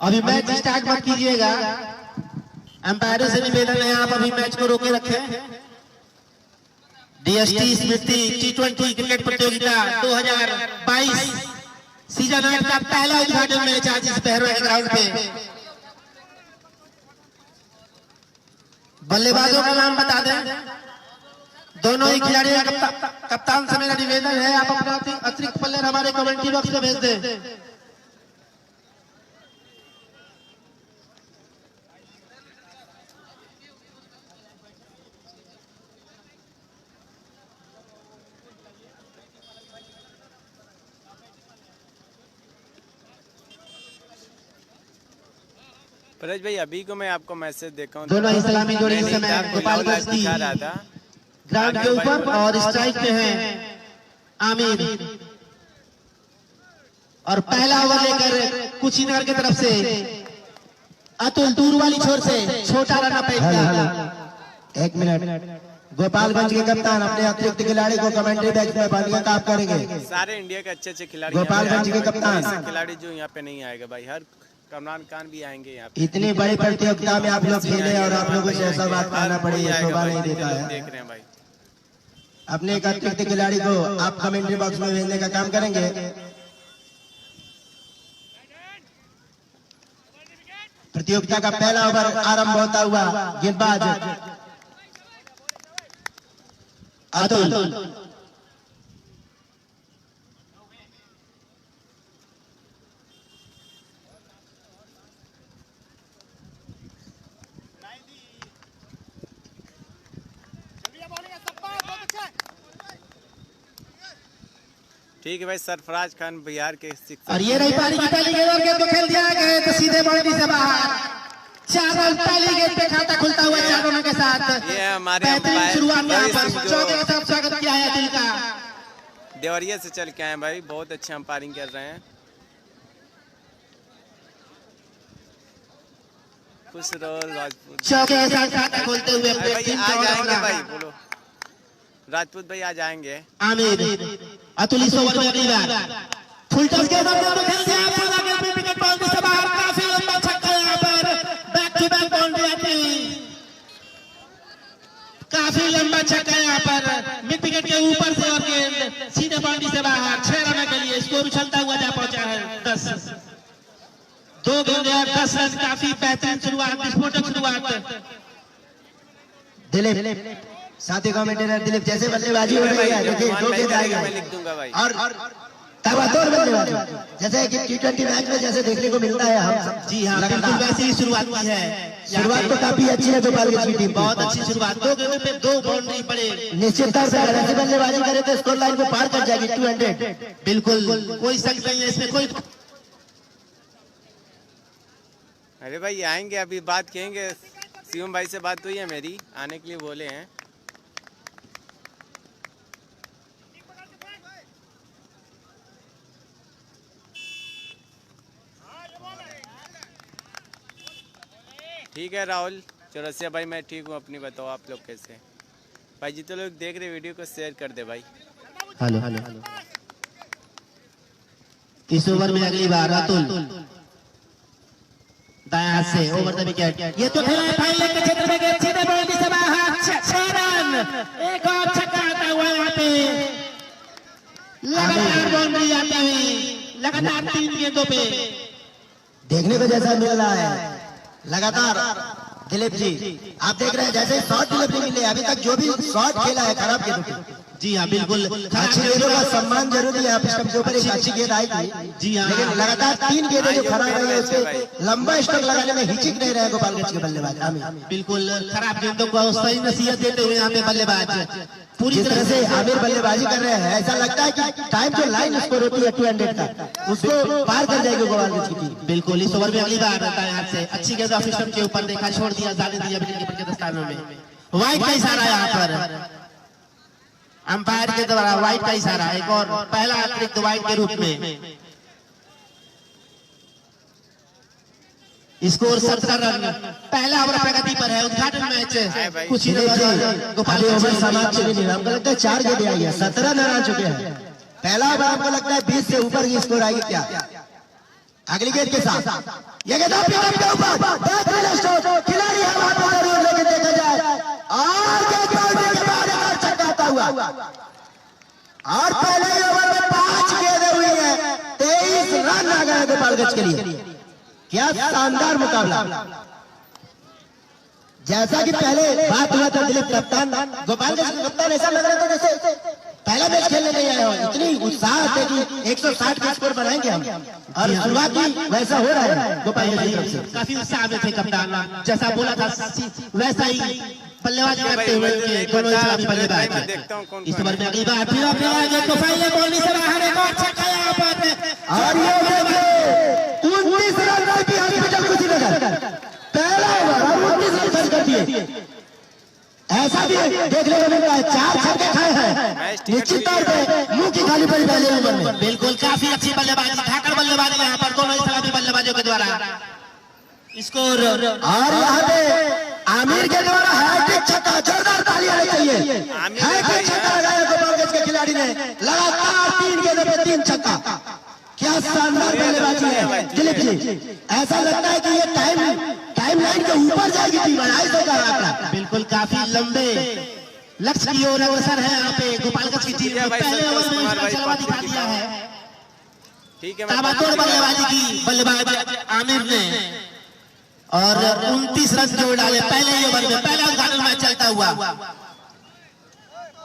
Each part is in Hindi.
अभी मैच स्टार्ट मत कीजिएगा। अंपायरों से निवेदन है आप अभी मैच को रोके रखें। डीएसटी स्मृति टी20 क्रिकेट प्रतियोगिता 2022 सीजन 8 का पहला उद्घाटन मैच आज इस बहरवा के ग्राउंड पे। बल्लेबाजों का नाम बता दें। दोनों ही खिलाड़ियों का कप्तान से मेरा निवेदन है आप अपना अतिरिक्त प्लेयर हमारे कमेंट्री बॉक्स में भेज दें। परेश भाई अभी को मैं आपको मैसेज देखा हूँ। दोनों इस्लामी जोड़ी इस समय गोपालगंज की ग्राउंड के ऊपर और स्ट्राइक पे हैं आमिर और पहला ओवर लेकर कुशीनगर की तरफ से अतुल दूर वाली छोर से छोटा रन अप। एक मिनट, गोपालगंज के कप्तान अपने अतिरिक्त खिलाड़ी को कमेंट्री बॉक्स में पानी का काम करेंगे। सारे इंडिया के अच्छे खिलाड़ी गोपालगंज के कप्तान खिलाड़ी जो यहाँ पे नहीं आएगा भाई, हर कमरान खान भी आएंगे यहाँ पे। इतनी बड़ी प्रतियोगिता में आप लोग खेले और आप लोगों से ऐसा बात करना पड़ी, शोभा नहीं देता है। देख रहे हैं भाई, अपने एक अतिरिक्त खिलाड़ी को आप कमेंट्री बॉक्स में भेजने का काम करेंगे। प्रतियोगिता का पहला ओवर आरंभ होता हुआ गेंदबाज अतुल ठीक है भाई। सरफराज खान बिहार के और ये नहीं पारी की पहली गेंद और गेंद को खेल दिया गया तो सीधे बाउंड्री से बाहर। 4 रन पहली गेंद पे खाता खुलता हुआ 4 रनों के साथ। ये हमारे बेहतरीन शुरुआत यहाँ पर चौके के साथ स्वागत किया है दिल का। देवरिया से चल के आए भाई, बहुत अच्छे अंपायरिंग कर रहे हैं। खुश रहो राजपूत। चौके के साथ खाता खोलते हुए अपने टीम आ को जाएंगे भाई, बोलो राजपूत भाई आ जाएंगे। आमिर अतुल इस ओवर में अगली बार फुल टॉस के साथ दोनों खेल दिया पूरा गेंद पे विकेट बाउंड्री से बाहर। काफी लंबा छक्का यहाँ पर बैक टू बैक बाउंड्री आती हुई। काफी लंबा छक्का यहाँ पर मिड विकेट के ऊपर से और गेंद सीधे बाउंड्री से बाहर। 6 रन के लिए स्कोर उछलता हुआ जा पहुंचा है 10। 2 गेंदें और 10 रन। काफी बेहतरीन शुरुआत, विस्फोटक शुरुआत। दिलीप साथी कमेंटेटर दिलीप जैसे बल्लेबाजी हो रही है, देखिए 2 गेंद आएगा मैं लिख दूंगा भाई। और तबादोर बल्लेबाजी जैसे कि टी20 मैच में जैसे देखने को मिलता है हम सब। जी हाँ, बिल्कुल वैसे ही शुरुआत की है। शुरुआत तो काफी अच्छी है गोपालगंज की टीम, बहुत अच्छी शुरुआत। 2 गेंदों पे 2 बाउंड्री पड़े। निश्चित तौर से अगर ऐसी बल्लेबाजी करे तो स्कोर लाइन को पार कर जाएगी 200। बिल्कुल कोई शक नहीं है इसमें, कोई। अरे भाई आएंगे, अभी बात कहेंगे। सीएम भाई से बात हुई है मेरी, आने के लिए बोले हैं। ठीक है राहुल चौरसिया भाई, मैं ठीक हूँ। अपनी बताओ आप लोग कैसे भाई? जितने लोग देख रहे वीडियो को शेयर कर दे भाई। हेलो इस ओवर में अगली बार अतुल दायां हाथ से ओवर द विकेट। ये तो खेला है फाइन लेग के क्षेत्र में, गेंद सीधे बाउंड्री से बाहर। 6 रन। एक और छक्का आता हुआ यहाँ पे। लगातार बाउंड्री आती हुई, लगातार 3 गेंदों पे। देखने को जैसा मिल रहा है लगातार दिलीप जी, आप देख रहे हैं जैसे शॉट डिलीवरी मिले अभी तक जो भी शॉट खेला है खराब गेंदों पे। जी हाँ बिल्कुल, अच्छी गेंदों का सम्मान जरूरी है। आप इसके ऊपर एक अच्छी गेंद आई थी, जी हाँ, लेकिन लगातार 3 गेंदें जो खराब रही है उसके लंबा स्ट्रोक लगाने में हिचक नहीं रहे गोपालगंज के बल्लेबाज। बिल्कुल खराब गेंदों को सही नसीहत देते हुए यहाँ पे बल्लेबाज पूरी तरह से आमिर बल्लेबाजी कर रहे हैं। ऐसा लगता है कि टाइम जो लाइन स्कोर होती है 200 का, उसको पार कर जाएगी गोपालगंज की टीम। बिल्कुल इस ओवर में अगली बार दाएं हाथ से अच्छी गेंद ऑफ स्टंप के ऊपर देखा, छोड़ दिया, जाने दिया विकेट कीपर के दस्तानों में। वाइड का इशारा यहाँ पर अंपायर के द्वारा, वाइड का इशारा। एक और पहला अतिरिक्त वाइड के रूप में। Score 17 run. पहला ओवर प्रगति पर है। उद्घाटन मैच कुशीनगर गोपालगंज ओवर समाप्त नहीं, हमको लगता है 4 गेंदें आई है, 17 रन आ चुके हैं। पहला ओवर हमको लगता है 20 से ऊपर की स्कोर आएगी क्या? अगली गेंद के साथ ये गेंद पिकअप के ऊपर बेहतरीन स्ट्रोक, खिलाड़ी है वहां पर जरूर, लेकिन देखा जाए और गेंद बाउंड्री के बाहर एक और छक्का आता हुआ। और पहले ओवर में 5 गेंदें हुई है, 23 रन आ गए गोपालगंज के लिए। क्या शानदार मुकाबला। जैसा कि पहले बात हुआ था दिलीप कप्तान, गोपालगंज के कप्तान ऐसा लग रहा था जैसे पहला मैच खेलने नहीं आए हो, इतनी उत्साह थे कि 160 का स्कोर बनाएंगे हम, और शुरुआत भी वैसा हो रहा है गोपालगंज की तरफ से। काफी उत्साह में थे कप्तान, जैसा बोला था वैसा ही बल्लेबाजी करते हुए दोनों इस्लामी बल्लेबाज। इस ओवर में अगली बार फिर आगे तो पहले बॉलिंग से बाहर एक और छक्का यहाँ पर, और ये 29 रन की हॉस्पिटल कुशीनगर, पहला ओवर 29 रन खर्च कर दिए। ऐसा भी देखने को मिल रहा है, 4 छक्के खाए हैं निश्चित तौर पे मुंह की खाली पड़ी पहले ओवर में। बिल्कुल काफी अच्छी बल्लेबाजी, धाकड़ बल्लेबाजी यहाँ पर दोनों इस्लामी बल्लेबाजों के द्वारा। स्कोर और यहाँ पे आमिर के द्वारा हैट्रिक छक्का, जोरदार तालियां आनी चाहिए। हैट्रिक छक्का लगाया गोपालगंज के खिलाड़ी ने, लगातार 3 गेंदों पे 3 छक्का। क्या शानदार बल्लेबाजी है दिलीप जी। ऐसा लगता है कि ये टाइम लाइन के ऊपर जाएगी टीम, 250 का आंकड़ा। बिल्कुल काफी लंबे लक्ष्य की ओर अग्रसर है यहाँ पे गोपालगंज की टीम। पहले ओवर में इसका जलवा दिखा दिया है, ठीक है, ताबड़तोड़ बल्लेबाजी की बल्लेबाज आमिर ने, और 29 रन जोड़ डाले पहले ही ओवर में। पहला उद्घाटन मैच चलता हुआ।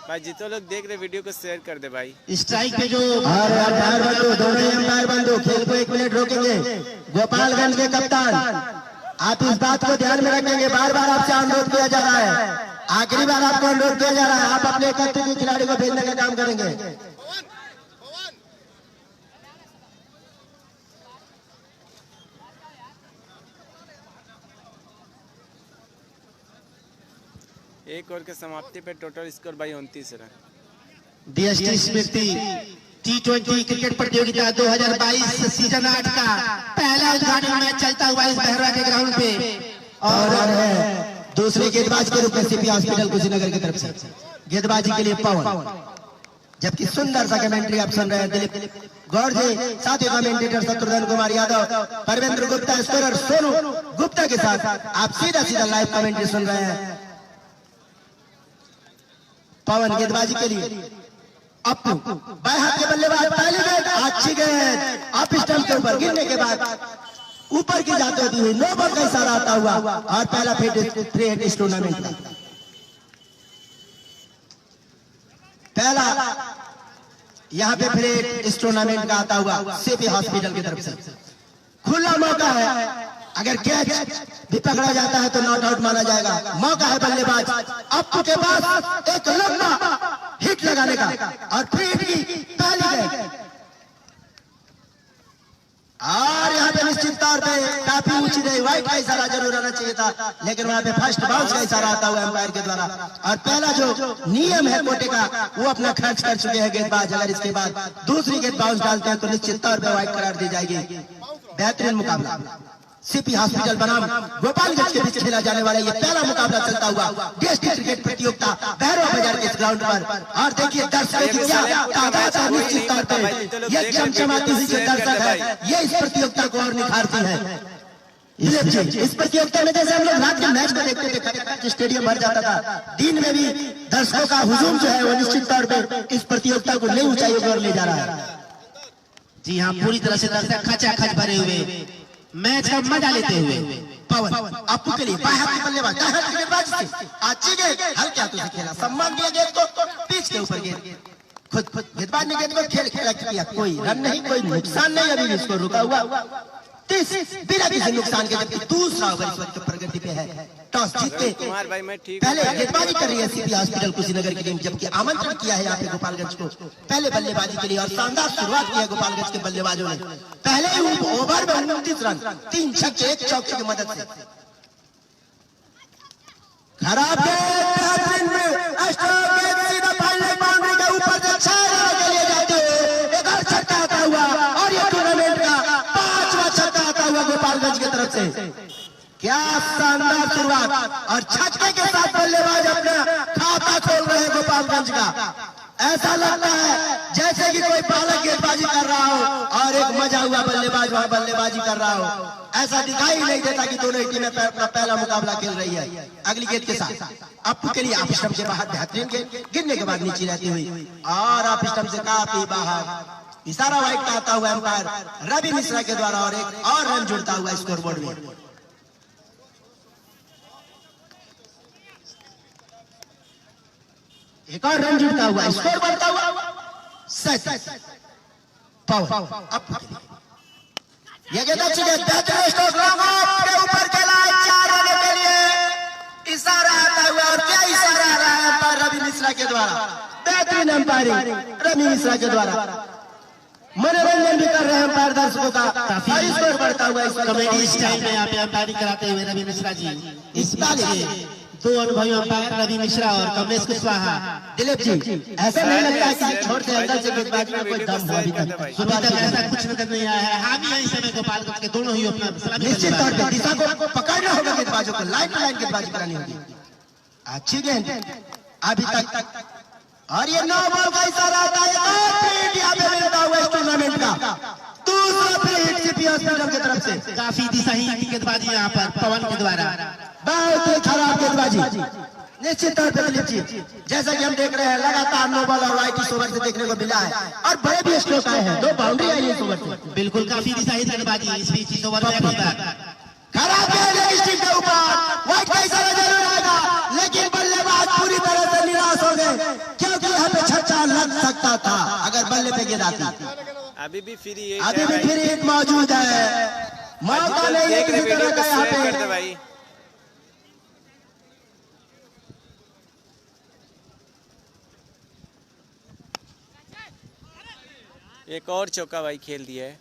भाई जितो लोग देख रहे वीडियो को शेयर कर दे भाई। स्ट्राइक पे जो अंपायर बंधु, दोनों अंपायर बंधु खेल को 1 मिनट रोकेंगे। गोपालगंज के कप्तान आप इस बात को ध्यान में रखेंगे, बार बार आपसे अनुरोध किया जा रहा है, आखिरी बार आपको अनुरोध किया जा रहा है, आप अपने 31 खिलाड़ी को भेजने का काम करेंगे। एक ओवर के समाप्ति पे टोटल स्कोर भाई 29 रन। डीएसटी स्मृति T20 क्रिकेट प्रतियोगिता 2022 सीजन 8 का पहला उद्घाटन मैच चलता हुआ इस बहरवा के ग्राउंड पे, और है दूसरे गेंदबाज के रूप में सीपी हॉस्पिटल कुशीनगर की तरफ से गेंदबाजी के लिए पवन। जबकि सुंदर सा कमेंट्री आप सुन रहे हैं दिलीप गौर जी, साथ ही कमेंटेटर शत्रुघ्न कुमार यादव, परवेंद्र गुप्ता, स्कोरर सोनू गुप्ता के साथ आप सीधा लाइव कमेंट्री सुन रहे हैं। पवन गेंदबाजी के लिए अपू, बाएं हाथ के बल्लेबाज, पहली गेंद अच्छी गेंद ऑफ स्टंप के ऊपर गिरने के बाद ऊपर की जाते होती हुई नो बॉल का इशारा आता हुआ, और पहला फ्री हिट इस टूर्नामेंट का। पहला यहाँ पे फ्री हिट इस टूर्नामेंट का आता हुआ सीपी हॉस्पिटल की तरफ से। खुला मौका है, अगर कैच भी पकड़ा जाता है तो नॉट आउट माना जाएगा। मौका है बल्लेबाज अपू के पास एक लंबा हिट लगाने का, और फ्री हिट की पहली गेंद, और यहाँ पे निश्चित तौर पे काफी ऊंची रही, व्हाइट का इशारा जरूर आना चाहिए था, लेकिन वहां पे फर्स्ट बाउंस का इशारा आता हुआ एम्पायर के द्वारा। और पहला जो नियम है कोटे का वो अपना खर्च कर चुके हैं गेंदबाज, अगर इसके बाद दूसरी गेंद बाउंस डालते हैं तो निश्चित तौर पे व्हाइट करार दी जाएगी। बेहतरीन मुकाबला सीपी हॉस्पिटल बनाम गोपालगंज के बीच खेला जाने वाला ये पहला मुकाबला चलता हुआ डीएसटी क्रिकेट प्रतियोगिता भैरवा बाजार के इस ग्राउंड पर। और देखिए दर्शकों की क्या तादाद है, निश्चित तौर पर ये चमचमाती हुई जो दर्शक है ये इस प्रतियोगिता को और निखारती है। इस प्रतियोगिता में जैसे हम लोग रात के मैच में देखते थे स्टेडियम भर जाता था, दिन में भी दर्शकों का हुजूम जो है वो निश्चित तौर पर इस प्रतियोगिता को नई ऊंचाइयों की ओर ले जा रहा है। जी हाँ, पूरी तरह से दर्शक खचाखच भरे हुए मैच का मजा लेते हुए। पवन आपू के लिए बाएं हाथ के बल्लेबाज, दाएं हाथ के गेंदबाज से अच्छी गेंद, हल्के हाथों से खेला, सम्मान दिया गेंद को, पिच के ऊपर गेंद, खुद गेंदबाज ने गेंद को खेल किया, कोई रन नहीं, कोई नुकसान नहीं, अभी इसको रुका हुआ 30 बिना किसी नुकसान के। जबकि दूसरा ओवर इस वक्त प्रगति पे है, टॉस जीत के पहले गेंदबाजी कर रही है सीपी हॉस्पिटल कुशीनगर की टीम, जबकि आमंत्रण किया है यहाँ पे गोपालगंज को पहले बल्लेबाजी के लिए, और शानदार शुरुआत की है गोपालगंज के बल्लेबाजों ने। पहले ही ओवर में 29 रन, 3 छक्के 1 चौके की मदद से। खराब गेंद में सीधा फाइनल बाउंड्री के ऊपर से 6 रन के लिए जाते हुए एक और छक्का आता हुआ, और ये टूर्नामेंट का 5वां छक्का आता हुआ गोपालगंज की तरफ से। क्या शानदार शुरुआत, और छक्के के साथ बल्लेबाज अपना खाता खोल रहे हैं गोपालगंज का। ऐसा लगता है जैसे कि कोई बालक गेंदबाजी कर रहा हो और एक मजा हुआ बल्लेबाज वहां बल्लेबाजी कर रहा हो। ऐसा दिखाई नहीं देता कि दोनों ही टीमें अपना पहला मुकाबला खेल रही है। अगली गेंद के साथ अप्पू के लिए आप स्टंप के बाहर बेहतरीन गेंद गिरने के बाद नीचे रहती हुई और आप स्टंप से काफी बाहर। इशारा वाइड का आता हुआ एम्पायर रवि मिश्रा के द्वारा और एक और रन जुड़ता हुआ स्कोरबोर्ड में। एक और रन जुड़ता हुआ स्कोर बढ़ता हुआ ये गेंद अच्छी गेंद बेहतरीन स्ट्रोक लॉन्ग ऑफ के ऊपर खेला है 4 रनों के लिए। इशारा आता हुआ और क्या इशारा आ रहा है एम्पायर रवि मिश्रा के द्वारा। बेहतरीन एम्पायरिंग रवि मिश्रा के द्वारा। मनोरंजन भी कर रहे हैं एम्पायर दर्शकों का और स्कोर बढ़ता हुआ कॉमेडी स्टाइल में यहाँ पे एम्पायरिंग कराते हुए रवि मिश्रा जी। इस बार दो अनुभवी अंपायर रवि मिश्रा और कमलेश कुशवाहा। दिलीप जी ऐसा नहीं लगता कि छोड़ से अंदर से गेंदबाजी में कोई दम हो अभी तक ऐसा कुछ नजर नहीं आया है। हामी यही समय गोपालगंज के दोनों ही अपना निश्चित तौर पर दिशा को पकड़ना होगा गेंदबाजों को लाइन टू लाइन गेंदबाजी करानी होगी। अच्छी गेंद अभी तक और ये 9 बॉल का इशारा आता है। इंडिया में मिलता हुआ इस टूर्नामेंट का दूसरा फ्री सीपी हॉस्पिटल की तरफ से काफी दिशाहीन गेंदबाजी यहाँ पर पवन के द्वारा। बहुत ही खराब गेंदबाजी निश्चित तौर पर दिलीप जी। जैसा कि हम देख रहे हैं लगातार 9 बॉल और वाइट इस ओवर से देखने को मिला है और बड़े भी स्ट्रोक आए हैं। 2 बाउंड्री आई इस ओवर से। बिल्कुल काफी दिशाहीन गेंदबाजी इस बीच इस ओवर में खराब गेंद स्टिक के ऊपर वाइट का इशारा जरूर आएगा लेकिन बल्लेबाज पूरी तरह से निराश हो गए क्योंकि यहाँ पे छक्का लग सकता था अगर बल्ले पे गेंद आती। अभी भी फ्री हिट मौजूद है। मौका नहीं है किसी तरह का यहाँ पे। भाई एक और चौका भाई खेल दिया है।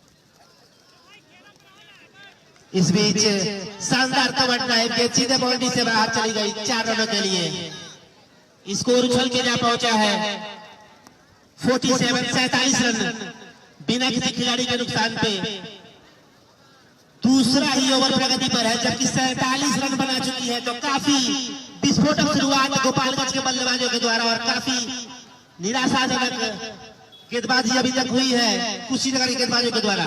इस बीच शानदार कवर ड्राइव के सीधे बाउंड्री से बाहर चली गई 4 रनों के लिए। स्कोर उछल के जा पहुंचा है 47 रन बिना किसी खिलाड़ी के नुकसान पे। दूसरा ही ओवर प्रगति पर है जबकि 47 रन बना चुकी है। तो काफी विस्फोटक शुरुआत गोपालगंज के बल्लेबाजों के द्वारा और काफी निराशाजनक गेंदबाजी अभी तक हुई है कुशीनगर के गेंदबाजों के द्वारा।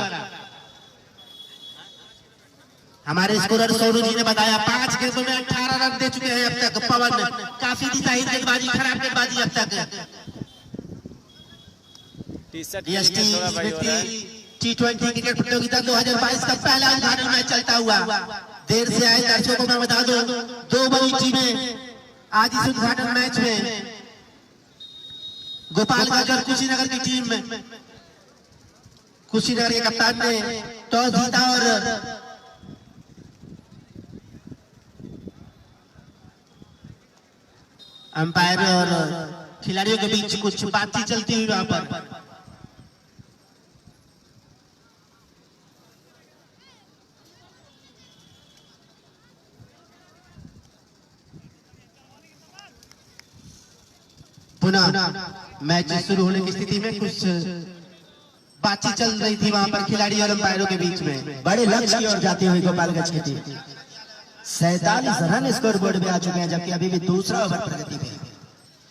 हमारे स्कोरर सोनू जी ने बताया 5 गेंदों में 18 रन दे चुके हैं अब तक पवन। काफी दिशाहीन गेंदबाजी खराब गेंदबाजी अब तक। T20 क्रिकेट प्रतियोगिता 2022 का पहला उद्घाटन मैच चलता हुआ देर से आए दर्शकों को मैं बता दूं 2 बड़ी टीमें आज इस उद्घाटन मैच में गोपालगंज और कुशीनगर की टीम में कुशीनगर के कप्तान ने टॉस जीता और अंपायर और खिलाड़ियों के बीच कुछ बातचीत चलती हुई वहां पर। पुनः मैच शुरू होने की स्थिति में कुछ बातचीत चल रही थी वहां पर खिलाड़ी और अंपायरों के बीच में। बड़े लक्ष्य की ओर जाती हुई गोपालगंज की टीम 47 रन स्कोर बोर्ड में आ चुके हैं जबकि अभी भी दूसरा ओवर प्रगति पे।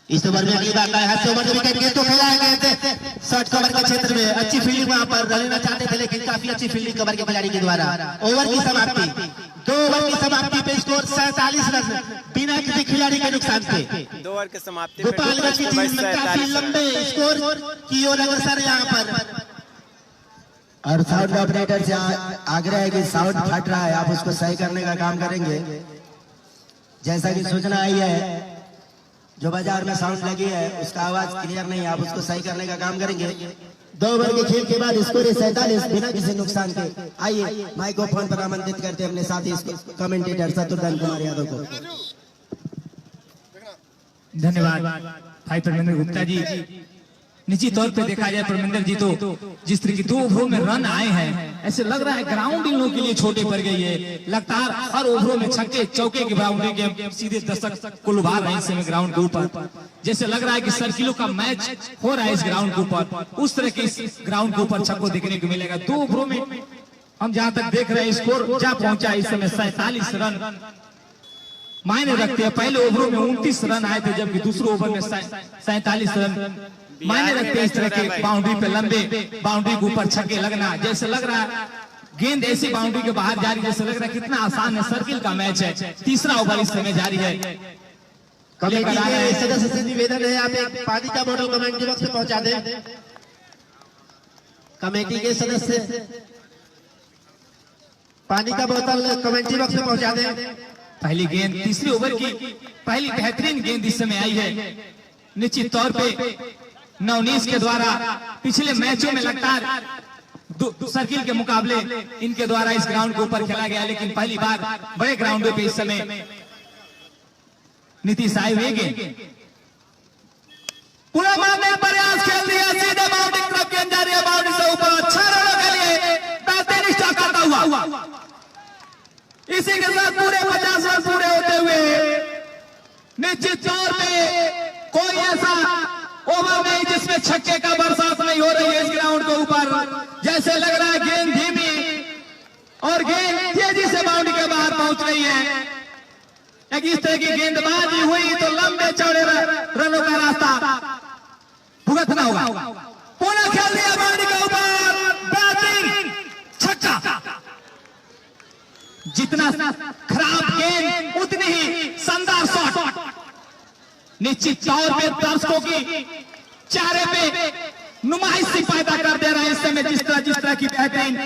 इस ओवर में अगली बार हर ओवर में विकेट गेंद तो खेलाए गए थे शॉर्ट कवर के क्षेत्र में। अच्छी फील्डिंग वहां पर रहना चाहते थे लेकिन काफी अच्छी फील्डिंग कवर के खिलाड़ी के द्वारा। ओवर की समाप्ति 2 ओवर की समाप्ति पे स्कोर 47 रन बिना किसी खिलाड़ी के नुकसान पे। 2 ओवर की समाप्ति गोपालगंज की टीम में काफी लंबे स्कोर की ओर अग्रसर यहाँ पर। और साउंड ऑपरेटर से आग्रह है कि साउंड फट रहा है आप उसको सही करने का काम करेंगे। जैसा कि सूचना आई है जो बाजार में साउंड लगी है उसका आवाज क्लियर नहीं है आप उसको सही करने का काम करेंगे। 2 ओवर के खेल के बाद स्कोर 47 बिना किसी नुकसान के। आइए माइक्रोफोन पर आमंत्रित करते हैं अपने साथी कमेंटेटर शत्रुघ्न कुमार यादव को। धन्यवाद भाई परमेंद्र गुप्ता जी। निश्चित तौर पे देखा जाए परमेंद्र जी तो जिस तरह की 2 ओवरों में रन आए हैं ऐसे लग रहा है ग्राउंड इन लोगों के लिए छोटे पड़ गई है। लगातार हर ओवरों में छक्के चौके की बाउंड्री के सीधे दशक को लुभा रहे हैं इस समय ग्राउंड के ऊपर। जैसे लग रहा है कि सर्किलों का मैच हो रहा है इस ग्राउंड के ऊपर। उस तरह के इस ग्राउंड के ऊपर छक्को देखने को मिलेगा। 2 ओवरों में हम जहां तक देख रहे हैं स्कोर जा पहुंचा इस समय 47 रन मायने रखते हैं। पहले ओवरों में 29 रन आए थे, जबकि दूसरे ओवर में 47 रन मायने रखते हैं। इस तरह के बाउंड्री पे लंबे बाउंड्री के ऊपर छक्के लगना, जैसे लग रहा है गेंद ऐसी बाउंड्री के बाहर जा रही, जैसे लग रहा है कितना आसान है, सर्किल का मैच है। तीसरा ओवर इस समय जारी है। कमेटी के सदस्य से निवेदन है, आप एक पानी का बोतल कमेटी बॉक्स में पहुंचा दें। कमेटी के सदस्य पानी का बोतल कमेटी बॉक्स में पहुंचा दें। पहली गेंद तीसरे ओवर की पहली बेहतरीन गेंद इस समय आई है। निश्चित तौर पे नवनीत के द्वारा पिछले मैचों में लगातार सर्किल के मुकाबले इनके द्वारा इस ग्राउंड के ऊपर खेला गया, लेकिन पहली बार बड़े ग्राउंडों पे इस समय नीतीश आए हुए गेंद पूरा मारने प्रयास खेल दिया, सीधे बाउंड्री तरफ गेंद जा रही है, बाउंड्री से ऊपर 6 रनों के लिए बेहतरीन स्ट्रोक करता हुआ। इसी के साथ पूरे 50 रन पूरे होते हुए निश्चित तौर पे कोई ऐसा ओवर नहीं जिसमें छक्के का बरसात नहीं हो रही है इस ग्राउंड के ऊपर। जैसे लग रहा है गेंद धीमी और गेंद तेजी से बाउंड्री के बाहर पहुंच रही है। इस तरह की गेंदबाजी हुई तो लंबे चौड़े रनों का रास्ता भुगतना होगा। पुनः खेल दिया बाउंड्री के ऊपर, बेहतरीन छक्का। जितना खराब गेंद उतनी ही शानदार शॉट। निश्चित तौर पे दर्शकों की चेहरे पे नुमाइश सी पैदा कर दे रहा है इस समय जिस तरह की बेहतरीन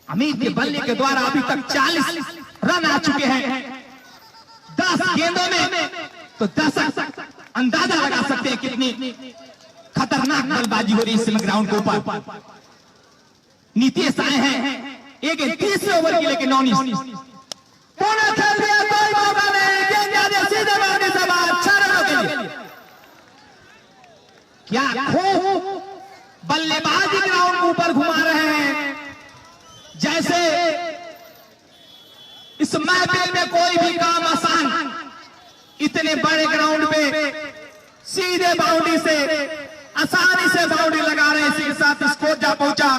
अमित के बल्ले के द्वारा अभी तक 40 रन आ चुके हैं 10 गेंदों में, तो दर्शक अंदाजा लगा सकते हैं कितनी खतरनाक बल्लेबाजी हो रही है इस समय ग्राउंड के ऊपर। नीतीश आए हैं एक तीसरे ओवर की, लेकिन नॉन पुनः खेल दिया, कोई मौका नहीं, गेंद जा रही सीधे बाउंड्री से बाहर 6 रनों के लिए। क्या खूब बल्लेबाजी ग्राउंड के ऊपर घुमा रहे हैं, जैसे इस महफिल में कोई भी काम आसान, इतने बड़े ग्राउंड पे सीधे बाउंड्री से आसानी से बाउंड्री लगा रहे हैं। इसी के साथ स्कोर जा पहुंचा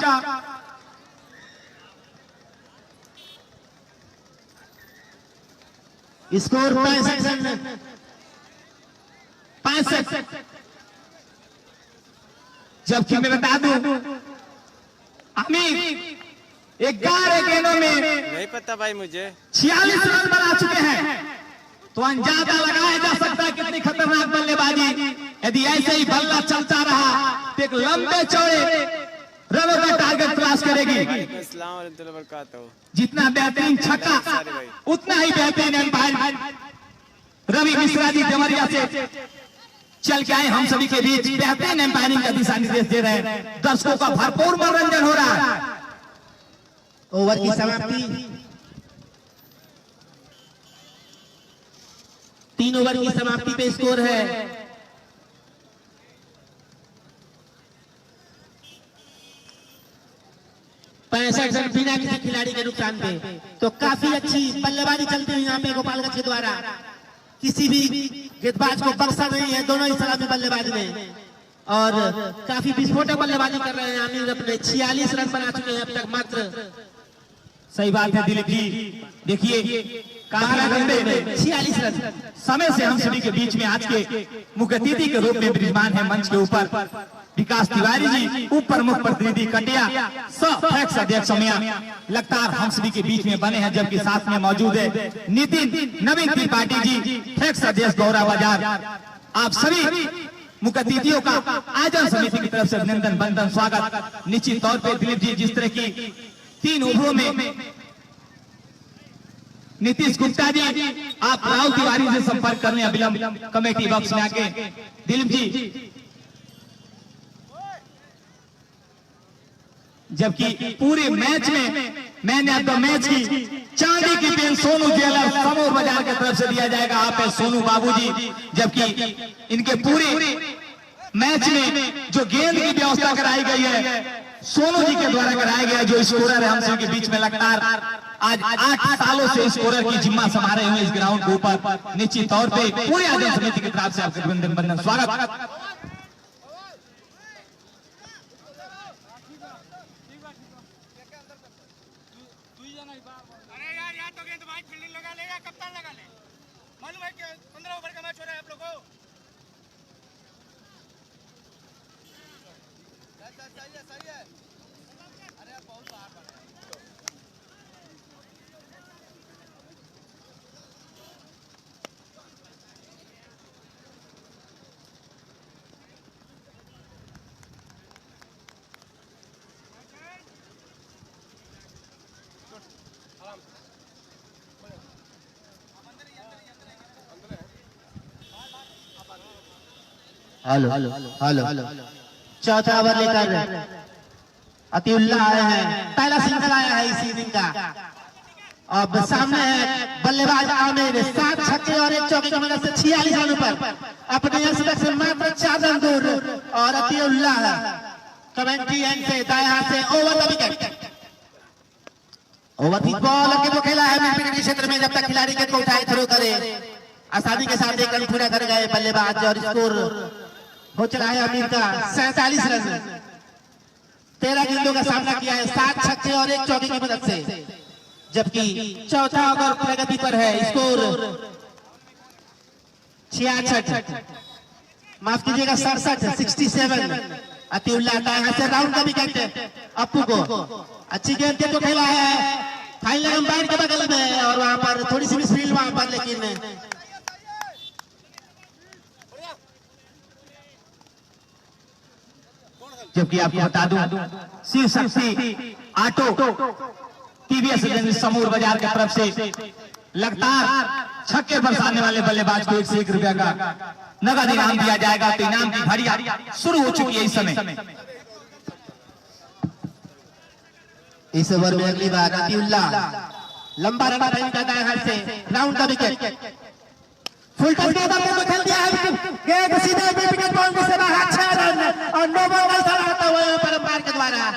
स्कोर 65। जबकि मैं बता दूं अमित 11 गेंदों में नहीं पता भाई मुझे 46 रन बना चुके हैं, तो अंदाजा लगाया जा सकता है कितनी खतरनाक बल्लेबाजी। यदि ऐसे ही बल्ला चलता रहा तो एक लंबे चौड़े रनों का टारगेट तलाश करेगी। जितना बेहतरीन छक्का उतना ही बेहतरीन अंपायर रवि मिश्रा जी देवरिया से चल के आए हम सभी के बीच बेहतरीन अंपायरिंग का दिशा निर्देश दे रहे हैं। दर्शकों का भरपूर मनोरंजन हो रहा है। ओवर की समाप्ति 3 ओवर की समाप्ति पे स्कोर है 65 रन बिना किसी खिलाड़ी के नुकसान पे। तो काफी अच्छी बल्लेबाजी चलती हुई यहाँ पे गोपालगंज के द्वारा, किसी भी गेंदबाज को बख्शा नहीं है दोनों ही सलामी बल्लेबाज में, और काफी विस्फोटक बल्लेबाजी कर रहे हैं आमिर। अपने 46 रन बना चुके हैं अब तक मात्र। सही बात है दिलीप जी, देखिए काफी लंबे 46 रन समय से हम सभी के बीच में आज के मुख्य अतिथि के रूप में विराजमान है मंच के ऊपर विकास तिवारी जी, उप प्रमुख प्रतिनिधि कटिया, फैक्स अध्यक्ष समिया लगातार हम सभी के बीच में बने हैं, जबकि साथ में मौजूद है नितिन नवीन त्रिपाठी जी, फैक्स अध्यक्ष गौरा बाजार। आप सभी मुख्य अतिथियों का आयोजन समिति की तरफ से अभिनंदन बंदन स्वागत। निश्चित तौर पर दिलीप जी जिस तरह की 3 ओवरों में नीतीश गुप्ता जी, आप राहुल तिवारी से संपर्क करने अविलंब कमेटी बॉक्स में आके। दिलीप जी जबकि पूरे मैच में मैंने अब मैच की चांदी की पेन सोनू ज्वेलर्स समूह बाजार की तरफ से दिया जाएगा। आप है सोनू बाबूजी, जबकि इनके पूरे मैच में जो गेंद की व्यवस्था कराई गई है सोनू जी के द्वारा कराया गया, जो स्कोरर है हम सभी के बीच में लगातार आज 8 सालों से स्कोरर की जिम्मा संभाले हुए इस ग्राउंड के ऊपर। निश्चित तौर पे पूरे आयोजन समिति की तरफ से आपका अभिनंदन बंदन स्वागत। हेलो हेलो चौथा ओवर लेकर अतिउल्लाह आए हैं, पहला सिंगल आया है इस इनिंग का। अब सामने है बल्लेबाज आमिर, 7 छक्के और 1 चौके की मदद से 46 रनों पर अपने स्पेक्ट से मात्र 4 रन दूर। और अतिउल्लाह कमेंट्री एंड से दाएं हाथ से ओवर द विकेट। ओवर की बॉल के तो खेला है मिड विकेट क्षेत्र में, जब तक खिलाड़ी के को उठाए थ्रो करे आसानी के साथ 1 रन पूरा कर गए बल्लेबाज। और स्कोर हो चला है अमीर का 47 रन। 13 गेंदों का सामना किया है 7 छक्के और 1 चौके की मदद से, जबकि चौथा ओवर प्रगति पर है। स्कोर 66, माफ कीजिएगा 67। अतिउल्लाह दाएं हाथ से राउंड का विकेट अप्पू को। अच्छी गेंद के तो खेला है फाइनल अंपायर के बगल में, और वहां पर थोड़ी सी मिसफील्ड वहां पर, लेकिन जबकि आपको बता दूं Shiv Shakti auto TVS agency समूर बाजार की तरफ से लगातार छक्के बरसाने वाले बल्लेबाज को 1 से 1 रुपया का नगद इनाम दिया जाएगा। तो इनाम की घड़ियां शुरू हो चुकी है इस समय। इस ओवर में अगली बार अतिउल्लाह लंबा रन का दाएं हाथ से राउंड का विकेट। फुल टच के बाद खेल दिया है, गेंद सीधे विकेट बाउंड्री से बाहर, 6 रन और नो बॉल का इशारा होता हुआ पर अंपायर के द्वारा।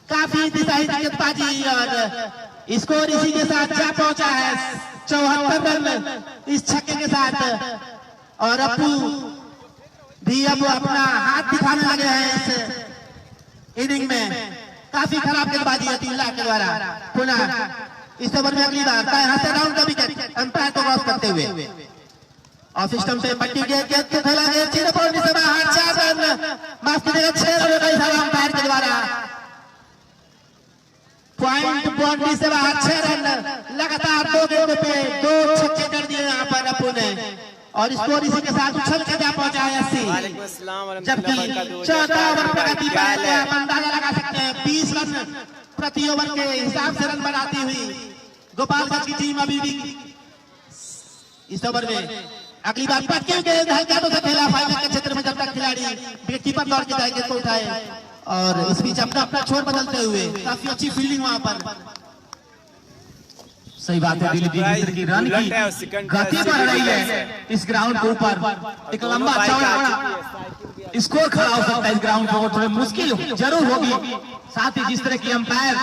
काफी दिशाही गेंदबाजी और स्कोर इसी के साथ जा पहुंचा है 74 रन इस छक्के के साथ। और अप्पू भी अब अपना हाथ दिखाने लगे हैं इस इनिंग में। काफी खराब गेंदबाजी अतिउल्लाह के द्वारा। पुनः इस ओवर में अगली बार दाएं हाथ से राउंड का विकेट अंपायर को क्रॉस करते हुए। और सिस्टम पे पट्टी गेंद के खेला गया सीधे बाउंड्री से बाहर, 4 रन, माफ कीजिएगा 6 रन का इशारा अंपायर के द्वारा। पॉइंट बाउंड्री से बाहर 6 रन, लगातार 2 गेंदों पे 2 छक्के कर दिए यहाँ पर अप्पू ने। और स्कोर इसी के साथ उछल के जा पहुंचा है 80। जबकि चौथा ओवर प्रगति पर है, आप अंदाजा लगा सकते हैं 20 रन प्रति ओवर के हिसाब से रन बनाती हुई गोपालगंज की टीम अभी भी इस ओवर में। अगली बार पटके गेंद हल्के हाथों से खेला फाइनल के क्षेत्र में, जब तक खिलाड़ी विकेटकीपर दौड़ के जाएंगे तो उठाए। और इस बीच अपना अपना छोर बदलते हुए काफी अच्छी फील्डिंग वहां पर। सही बात है, दिलीप जी मित्र की रन की गति बढ़ रही है इस ग्राउंड के ऊपर। एक लंबा चौड़ा स्कोर खड़ा हो सकता है इस ग्राउंड पर, थोड़ी मुश्किल जरूर होगी। साथ ही जिस तरह की अंपायर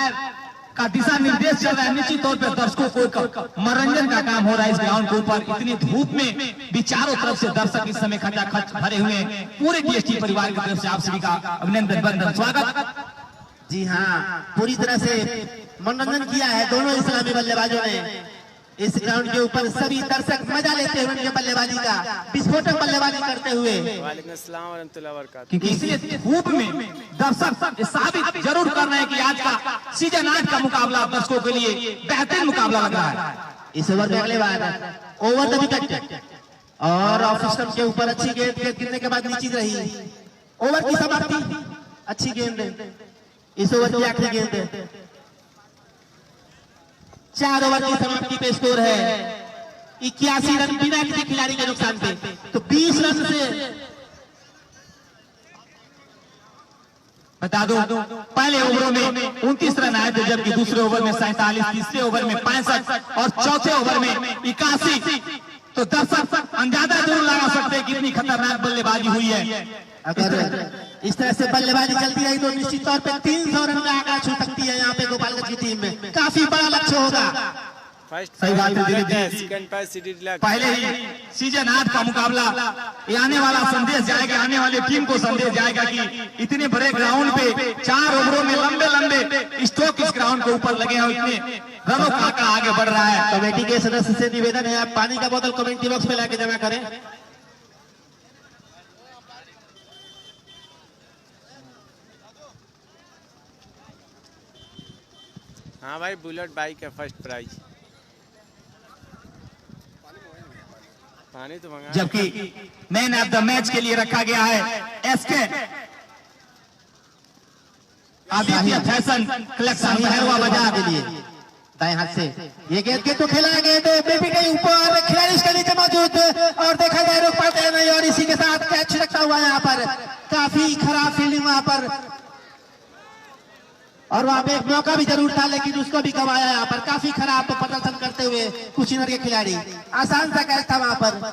का दिशा निर्देश चल रहा है, निश्चित तौर पर दर्शकों को मनोरंजन का काम हो रहा है इस ग्राउंड के ऊपर। इतनी धूप में भी चारों तरफ से दर्शक इस समय खचाखच भरे हुए हैं। पूरे टीएसटी परिवार की तरफ से आप सभी का अभिनंदन वंदन स्वागत। जी हाँ, पूरी तरह से मनोरंजन किया है दोनों इस्लामी बल्लेबाजों ने इस ग्राउंड के ऊपर। सभी दर्शक मजा लेते हुए उनके बल्लेबाजी का, विस्फोटक बल्लेबाजी करते हुए। वालेकुम अस्सलाम व रहमतुल्लाहि व बरकातहू। क्योंकि इसलिए धूप में दर्शक साबित जरूर कर रहे हैं कि आज का सीजन 8 का मुकाबला दर्शकों के लिए बेहतरीन मुकाबला लग रहा है। इस ओवर में अगले बार ओवर द विकेट और ऑफ सिस्टम के ऊपर अच्छी गेंद गिरने के बाद नीचे रही। ओवर की समाप्ति, अच्छी गेंद इस ओवर की आखिरी गेंद। 4 ओवर की समाप्ति पे स्कोर है 81 रन बिना किसी खिलाड़ी के नुकसान पे। तो 20 रन से बता दो पहले ओवरों में 29 रन आए थे, जबकि दूसरे ओवर में 47, तीसरे ओवर में 65 और चौथे ओवर में 81। तो दर्शक अंदाजा जरूर लगा सकते हैं कितनी खतरनाक बल्लेबाजी हुई है। अगर इस तरह से बल्लेबाजी चलती रही तो निश्चित तौर पे 300 रन का आंकड़ा छू सकती है यहाँ पे गोपालगंज की टीम में। काफी बड़ा लक्ष्य होगा। सही बात है दिलीप जी, सेकंड पर सिटी पहले ही सीजन 8 का मुकाबला ये आने वाला संदेश जाएगा, आने वाली टीम को संदेश जाएगा कि इतने बड़े ग्राउंड पे 4 ओवरों में लंबे लंबे स्ट्रोक इस ग्राउंड के ऊपर लगे हैं, इतने रनों का आंकड़ा आगे बढ़ रहा है। कमेटी के सदस्य से निवेदन है, आप पानी का बोतल कमेंट्री बॉक्स में लाके जमा करें। हाँ भाई, बुलेट बाइक है, फर्स्ट प्राइज। पानी तो मंगा। जबकि मैन ऑफ द मैच के लिए रखा गया है SK Aditya fashion collection Bhairahawa बाजार के लिए दाएं हाथ से ये गेंद के तो खेला गेंद बेबी के ऊपर, खिलाड़ी इसके नीचे मौजूद और देखा जाए रोक पाते हैं नहीं, और इसी के साथ कैच रखा हुआ है यहाँ पर। काफी खराब फील्डिंग वहां पर, और वहां पे एक मौका भी जरूर था लेकिन उसको भी गंवाया यहाँ पर। काफी खराब प्रदर्शन करते हुए कुशीनगर के खिलाड़ी, आसान सा कैच था वहां पर,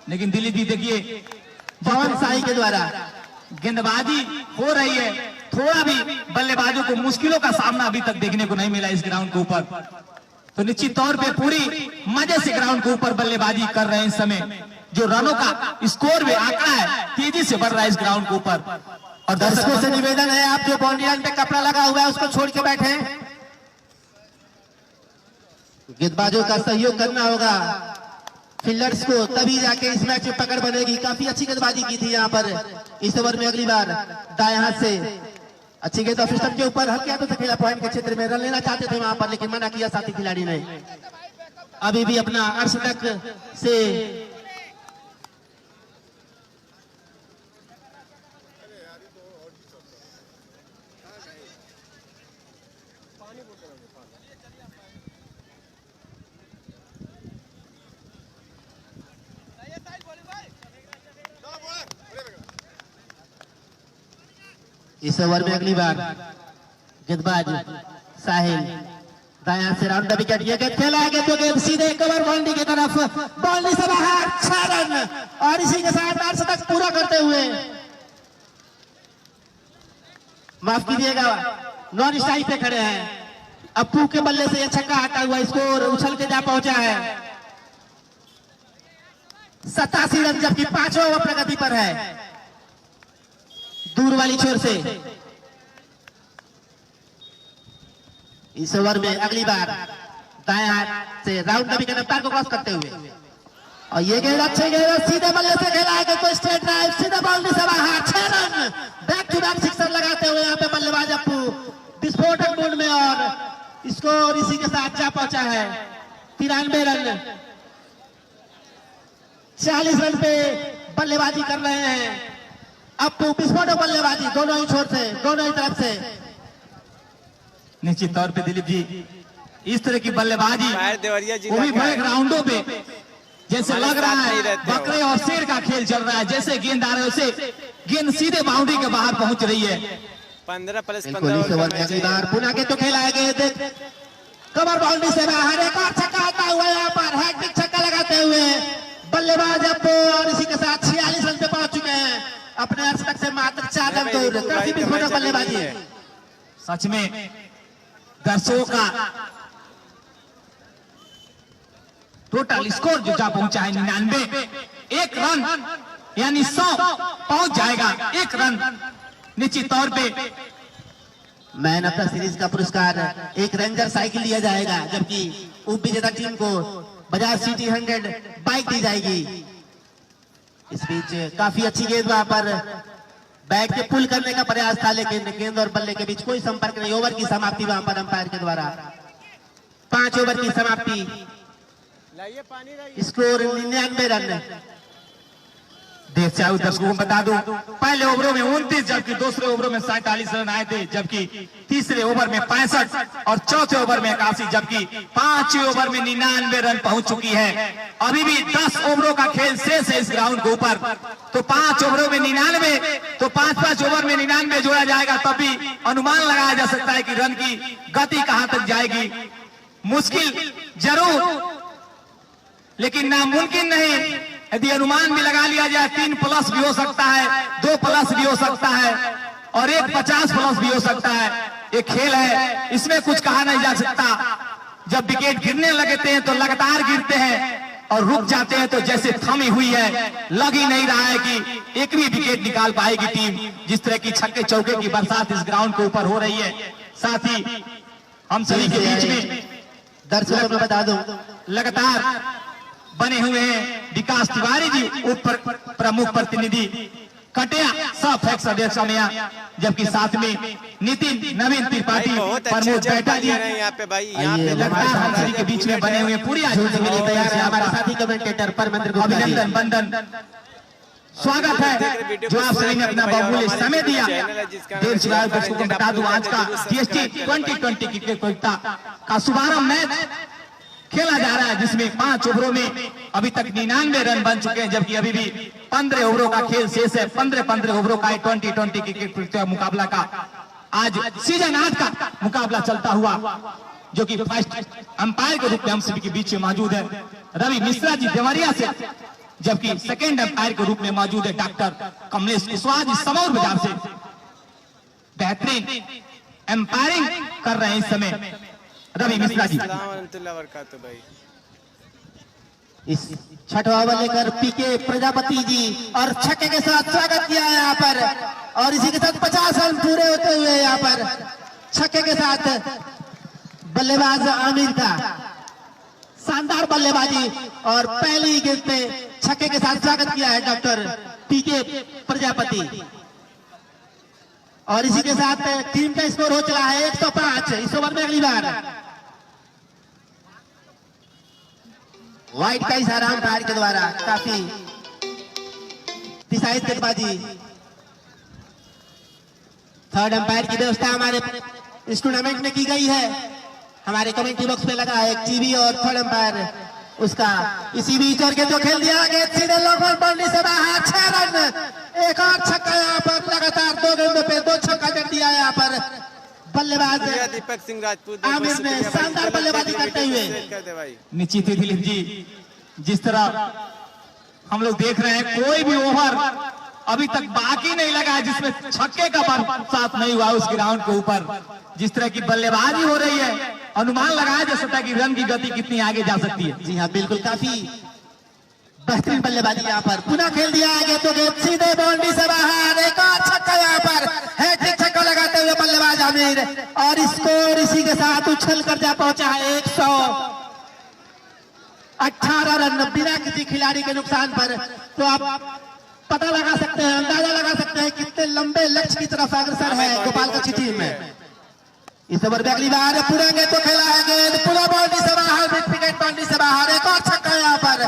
लेकिन दिलीप जी देखिए पवन शाही के द्वारा गेंदबाजी हो रही है, थोड़ा भी बल्लेबाजों को मुश्किलों का सामना अभी तक देखने को नहीं मिला इस ग्राउंड के ऊपर। तो निश्चित तौर पे पूरी मजे से ग्राउंड के ऊपर बल्लेबाजी कर रहे हैं इस समय। जो रनों का स्कोर में आंकड़ा है तेजी से बढ़ रहा है इस ग्राउंड के ऊपर। और दर्शकों से निवेदन है, आप जो बाउंड्री लाइन पे कपड़ा लगा हुआ है उसको छोड़ के बैठे। गेंदबाजों का सहयोग करना होगा फील्डर्स को, तभी जाके इस मैच में पकड़ बनेगी। काफी अच्छी गेंदबाजी की थी यहाँ पर इस ओवर में। अगली बार दाएं हाथ से अच्छी गेंद ऑफ स्टंप के ऊपर हल्के हाथों से खेला, पॉइंट के क्षेत्र में रन लेना चाहते थे वहां पर, लेकिन मना किया साथी खिलाड़ी ने। अभी भी अपना अर्धशतक से इस ओवर में अगली बार गेंदबाज साहिल दाएं हाथ से राउंड द विकेट, ये गेंद खेला है तो गेंद सीधे कवर बाउंड्री की तरफ, बाउंड्री से बाहर 6 रन, और इसी के साथ अर्धशतक पूरा करते हुए, माफ कीजिएगा नॉन स्ट्राइक पे खड़े हैं। अप्पू के बल्ले से यह छक्का हटा हुआ, स्कोर उछल के जा पहुंचा है 87 रन, जबकि 5वां ओवर प्रगति पर है। दूर वाली छोर से इस ओवर में अगली बार दाएं हाथ से राउंड द विकेट अंपायर को क्रॉस करते हुए, और ये गेंद अच्छे गेंद सीधे बल्ले से खेला है कोई स्ट्रेट ड्राइव, सीधा बाउंड्री से बाहर 6 run, back to back sixer लगाते हुए यहाँ पे बल्लेबाज अप्पू विस्फोटक मूड में, और स्कोर इसी के साथ जा पहुंचा है 93 रन। 40 रन पे बल्लेबाजी कर रहे हैं अप्पू, विस्फोटक बल्लेबाजी दोनों ही छोर से, दोनों ही तरफ से। निश्चित तौर पे दिलीप जी इस तरह की बल्लेबाजी देवरिया जी वो भी बड़े ग्राउंडों पे जैसे लग रहा है बकरे और शेर का खेल चल रहा है, जैसे गेंद आ रहे उसे गेंद सीधे बाउंड्री के बाहर पहुंच रही है। 15+15 पुनः के तो खेला है गेंद कवर बाउंड्री से बाहर, एक और छक्का आता हुआ यहाँ पर, हैट्रिक छक्का लगाते हुए बल्लेबाज अप्पू, और इसी के साथ 46 रन पे पहुंच चुके हैं, अपने अर्धशतक से मात्र 4 रन दूर। काफी विस्फोटक बल्लेबाजी है सच में। दर्शकों का टोटल स्कोर जो जा पहुंचा है 99, 1 रन यानी 100 पहुंच जाएगा, 1 रन। निश्चित तौर पे मैन ऑफ द सीरीज का पुरस्कार एक रेंजर साइकिल दिया जाएगा, जबकि उप विजेता टीम को बजाज सिटी 100 बाइक दी जाएगी। इस बीच काफी अच्छी गेंद वहां पर बैट के पुल करने का प्रयास था, लेकिन गेंद और बल्ले के बीच कोई संपर्क नहीं। ओवर की समाप्ति वहां पर अंपायर के द्वारा, 5 ओवर की समाप्ति, स्कोर 99 रन। देख चाहे दर्शकों को बता दूं पहले ओवरों में 29, जबकि दूसरे ओवरों में 47 रन आए थे, जबकि तीसरे ओवर में 65 और चौथे ओवर में 81, जबकि 5 ओवर में 99 रन पहुंच चुकी है। अभी भी 10 ओवरों का खेल शेष है इस ग्राउंड के ऊपर, तो 5 ओवरों में 99, तो 5-5 ओवर में 99 जोड़ा जाएगा, तब भी अनुमान लगाया जा सकता है कि रन की गति कहां तक जाएगी। मुश्किल जरूर लेकिन नामुमकिन नहीं। यदि अनुमान भी लगा लिया जाए 3+ भी हो सकता है, 2+ भी हो सकता है, और 150+ भी हो सकता है। ये खेल है, इसमें कुछ कहा नहीं जा सकता। जब विकेट गिरने लगते हैं तो लगातार गिरते हैं, और रुक जाते हैं तो जैसे थमी हुई है, लग ही नहीं रहा है कि एक भी विकेट निकाल पाएगी टीम। जिस तरह की छक्के चौके की बरसात इस ग्राउंड के ऊपर हो रही है, साथ ही हम सभी के बीच में दर्शकों को बता दूं लगातार बने हुए हैं विकास तिवारी जी, उप प्रमुख प्रतिनिधि कटिया सब फैक्स अध्यक्ष समया, जबकि साथ में नितिन नवीन त्रिपाठी बहुत प्रमोद अच्छे बैठा जी यहाँ पे भाई, यहाँ पे लगातार हम सभी के बीच में बने हुए पूरी आयोजन के लिए तैयार है हमारे साथी कमेंटेटर परमेंद्र गुप्ता जी। अभिनंदन बंदन स्वागत है जो आप सभी ने अपना बहुमूल्य समय दिया। देव शिवाय दर्शकों को बता दूं आज का जीएसटी 2020 क्रिकेट प्रतियोगिता का शुभारंभ मैच खेला जा रहा है, जिसमें 5 ओवरों में अभी तक 99 रन बन चुके हैं, जबकि अभी भी 15 ओवरों का खेल शेष है। 15 ओवरों का 2020 क्रिकेट प्रतियोगिता मुकाबला का आज सीजन 8 का मुकाबला चलता हुआ, जो कि फर्स्ट अंपायर के रूप में हम सभी के बीच में मौजूद है रवि मिश्रा जी देवरिया से, जबकि सेकेंड अंपायर के रूप में मौजूद है डॉक्टर कमलेश कुशवाहा जी समौर बाजार से। बेहतरीन अंपायरिंग कर रहे हैं इस समय रवि मिश्रा जी। भाई इस छठवां ओवर लेकर पीके प्रजापति जी और छक्के के साथ स्वागत किया है यहाँ पर, और इसी के साथ 50 रन पूरे होते हुए यहाँ पर छक्के के साथ बल्लेबाज आमिर का शानदार बल्लेबाजी, और पहली गेंद पे छक्के के साथ स्वागत किया है डॉक्टर पीके प्रजापति। और इसी के साथ टीम का स्कोर हो चला है 105 इस ओवर में। अगली बार वाइट का इशारा अंपायर के द्वारा काफी दिशाई गेंदबाजी। थर्ड अंपायर की व्यवस्था हमारे इस टूर्नामेंट में की गई है। हमारे कमेंट्री बॉक्स में लगा है एक टीवी और थर्ड अंपायर उसका। इसी बीच और गेंद को खेल दिया गया सीधे लॉकआउट बाउंड्री से बाहर। 6 रन, एक और छक्का यहाँ पर, लगातार 2 गेंदों पे 2 छक्का जड़ दिया यहाँ पर बल्लेबाज दीपक सिंह राजपूत आमिर ने शानदार बल्लेबाजी करते हुए। निश्चित ही दिलीप जी, जिस तरह हम लोग देख रहे हैं कोई भी ओवर अभी तक बाकी नहीं लगा है जिसमें छक्के का बरसात नहीं हुआ उस ग्राउंड के ऊपर। जिस तरह की बल्लेबाजी हो रही है, अनुमान लगाया जा सकता है कि रन की गति कितनी आगे जा सकती है। जी हाँ बिल्कुल, काफी बेहतरीन बल्लेबाजी यहाँ पर। पुनः खेल दिया आगे तो गेंद सीधे बाउंड्री से बाहर। एक और छक्का यहाँ पर, हैट्रिक छक्का लगाते हुए बल्लेबाज आमिर, और स्कोर इसी के साथ उछल कर जा पहुंचा है 118 रन बिना किसी खिलाड़ी के नुकसान पर। तो आप पता लगा सकते हैं, अंदाजा लगा सकते हैं कितने लंबे लक्ष्य की तरफ अग्रसर है गोपालगंज की टीम में। इस ओवर में अगली बार पूरा गेंद तो खेला है, गेंद पूरा बाउंड्री से बाहर, मिड विकेट बाउंड्री से बाहर। एक और छक्का यहाँ पर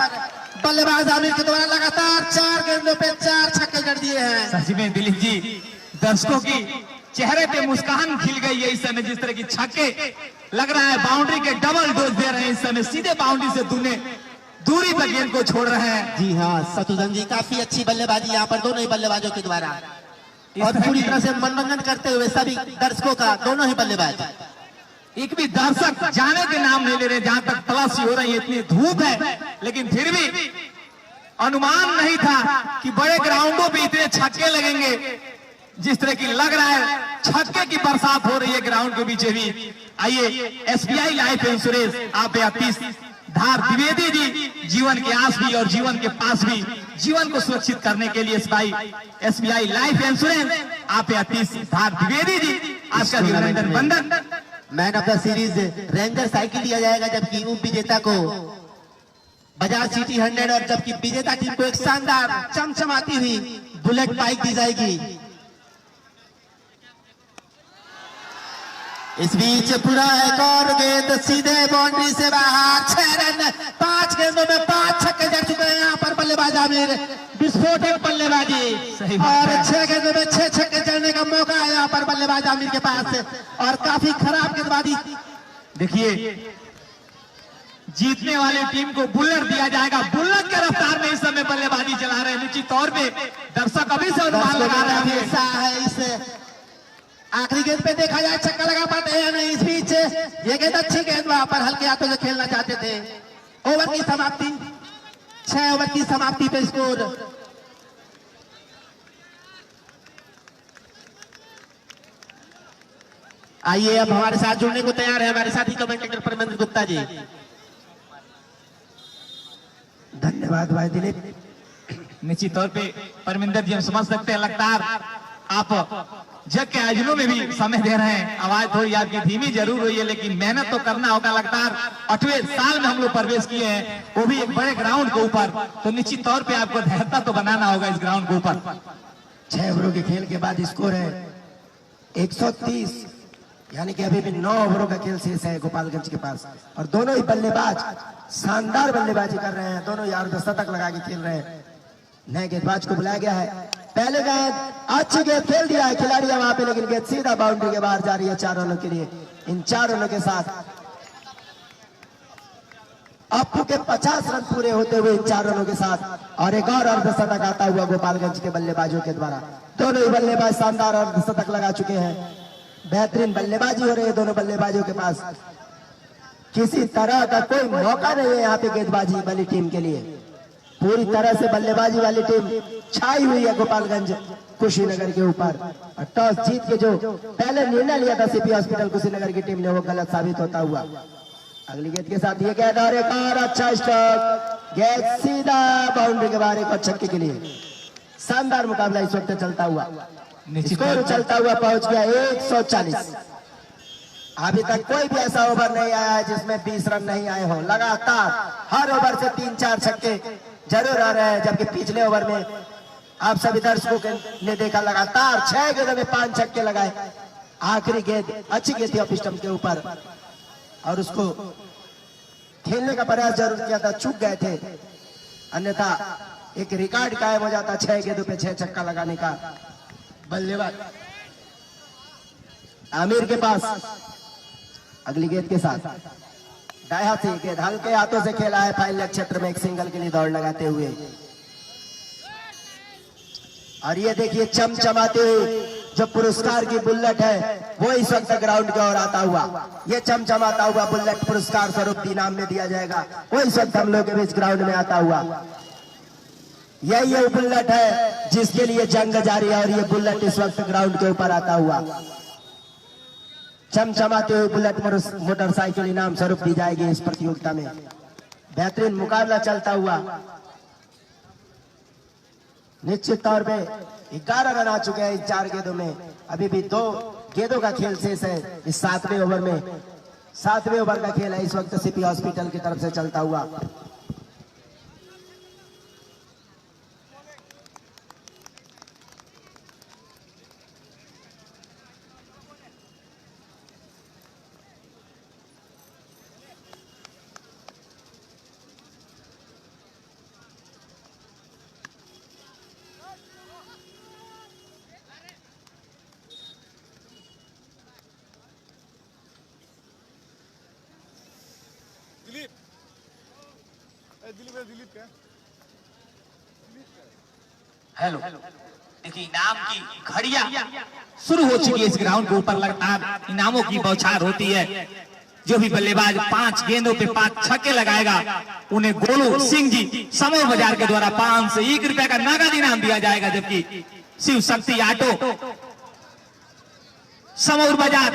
बल्लेबाज आमिर के द्वारा लगातार 4 गेंदों पे 4 छक्के जड़ दिए हैं। सच में दिलीप जी, दर्शकों की चेहरे पे मुस्कान खिल गई है इस समय। जिस तरह की छक्के लग रहा है बाउंड्री के डबल डोज दे रहे हैं इस समय, सीधे बाउंड्री से दूरी पर गेंद को छोड़ रहे हैं। जी हाँ शत्रुघ्न जी, काफी अच्छी बल्लेबाजी यहाँ पर दोनों ही बल्लेबाजों के द्वारा, और पूरी तरह से मनोरंजन करते हुए सभी दर्शकों का, दोनों ही बल्लेबाज। एक भी दर्शक जाने के नाम नहीं ले रहे। जहां तक तलाशी हो रही है, इतनी धूप है, लेकिन फिर भी अनुमान नहीं था कि बड़े ग्राउंडों पे इतने छक्के लगेंगे। जिस तरह की लग रहा है छक्के की बरसात हो रही है ग्राउंड के पीछे भी। आइए एसबीआई लाइफ इंश्योरेंस आप 30 धार द्विवेदी जी, जीवन के आस भी और जीवन के पास भी, जीवन को सुरक्षित करने के लिए एसबीआई लाइफ इंश्योरेंस आप 30 धार द्विवेदी जी, आपका अभिनंदन बंधन। Man of the series ranger cycle दिया जाएगा, जबकि उप विजेता को बजाज सिटी 100, और जबकि विजेता टीम को एक शानदार चमचमाती हुई बुलेट बाइक दी जाएगी। इस बीच पूरा एक और गेंद सीधे बाउंड्री से बाहर। 6 रन, 5 गेंदों में 5 छक्के जड़ चुके हैं यहाँ पर बल्लेबाज आमिर। विस्फोटक बल्लेबाजी, और 6 गेंदों में 6 छक्के जड़ने का मौका है यहाँ पर बल्लेबाज आमिर के पास, और काफी खराब गेंदबाजी। देखिए जीतने वाली टीम को बुलेट दिया जाएगा। बुलेट के रफ्तार में इस समय बल्लेबाजी चला रहे हैं। निश्चित तौर पे दर्शक अभी से अनुमान लगा रहे हैं इस आखिरी गेंद पे देखा जाए छक्का लगा पाते हैं या नहीं। इस बीच ये गेंद अच्छी गेंद, वहां पर हल्के हाथों से खेलना चाहते थे। ओवर की समाप्ति, 6 ओवर की समाप्ति पे स्कोर आइए अब हमारे साथ जुड़ने को तैयार है हमारे साथी कमेंटेटर परमेंद्र गुप्ता जी। धन्यवाद भाई दिलीप। निश्चित तौर पे परमिंदर जी हम समझ सकते हैं, लगातार आप जग के आयोजनों में भी समय दे रहे हैं। आवाज थोड़ी आपकी धीमी जरूर हुई है, लेकिन मेहनत तो करना होगा। लगातार 8वें साल में हम लोग प्रवेश किए हैं, वो भी एक बड़े ग्राउंड के ऊपर, तो निश्चित तौर पे आपको धैर्यता तो बनाना होगा इस ग्राउंड के ऊपर। 6 ओवरों के खेल के बाद स्कोर है 130, यानी कि अभी भी 9 ओवरों का खेल शेष है गोपालगंज के पास। और दोनों ही बल्लेबाज शानदार बल्लेबाजी कर रहे हैं, दोनों यार शतक लगा के खेल रहे हैं। नए गेंदबाज को बुलाया गया है, पहले गेंद अच्छी गेंद खेल दिया है खिलाड़ी वहां पे, लेकिन गेंद सीधा बाउंड्री के बाहर जा रही है 4 रनों के लिए। इन 4 रनों के साथ अप्पू के 50 रन पूरे होते हुए इन 4 रनों के साथ और एक और अर्धशतक आता हुआ गोपालगंज के बल्लेबाजों के द्वारा। दोनों ही बल्लेबाज शानदार अर्धशतक लगा चुके हैं, बेहतरीन बल्लेबाजी हो रही है दोनों बल्लेबाजों के पास। किसी तरह का कोई मौका नहीं है यहाँ पे गेंदबाजी वाली टीम के लिए, पूरी तरह से बल्लेबाजी वाली टीम छाई हुई है गोपालगंज कुशीनगर के ऊपर। और टॉस जीत के जो पहले निर्णय लिया था सीपी हॉस्पिटल कुशीनगर की टीम ने, वो गलत साबित होता हुआ। अगली गेंद के साथ ये गेंद और एक और अच्छा स्ट्रोक, गेंद सीधा बाउंड्री के बाहर, एक और छक्के के लिए। शानदार मुकाबला इस वक्त चलता हुआ, स्कोर चलता हुआ पहुंच गया 140। अभी तक कोई भी ऐसा ओवर नहीं आया है जिसमें 20 रन नहीं आए हो। लगातार हर ओवर से 3-4 छक्के जरूर आ रहे हैं, जबकि पिछले ओवर में आप सभी दर्शकों ने देखा लगातार 6 गेंदों में 5 छक्के लगाए। आखिरी गेंद अच्छी गेंद थी ऑफ स्टंप के ऊपर और उसको खेलने का प्रयास जरूर किया था, चूक गए थे, अन्यथा एक रिकॉर्ड कायम हो जाता 6 गेंदों पे 6 छक्का लगाने का। बल्लेबाज आमिर के पास अगली गेंद के साथ दाएं हाथ से गेंद हल्के हाथों से खेला है फाइल लेग क्षेत्र में एक सिंगल के लिए दौड़ लगाते हुए। और ये देखिए चमचमाते हुए जो पुरस्कार की बुलेट है वो इस वक्त ग्राउंड की ओर आता हुआ, ये चमचमाता हुआ बुलेट पुरस्कार स्वरूप इनाम में दिया जाएगा, वो इस वक्त हम लोग के बीच ग्राउंड में आता हुआ। यही वो बुलेट है जिसके लिए जंग जारी है और ये बुलेट इस वक्त ग्राउंड के ऊपर आता हुआ। चमचमाते हुए बुलेट मोटरसाइकिल इनाम स्वरूप दी जाएगी इस प्रतियोगिता में। बेहतरीन मुकाबला चलता हुआ, निश्चित तौर पे 11 रन आ चुके हैं इन 4 गेंदों में। अभी भी 2 गेंदों का खेल शेष है इस 7वें ओवर में। 7वें ओवर का खेल है इस वक्त सीपी हॉस्पिटल की तरफ से चलता हुआ। हेलो, देखिए इनाम की घड़ियां शुरू हो चुकी है इस ग्राउंड के ऊपर। लगातार इनामों की बौछार होती है। जो भी बल्लेबाज 5 गेंदों पे 5 छक्के लगाएगा उन्हें गोलू सिंह जी समूह बाजार के द्वारा 5 से 1 रुपए का नगद इनाम दिया जाएगा, जबकि शिव शक्ति ऑटो समूह बाजार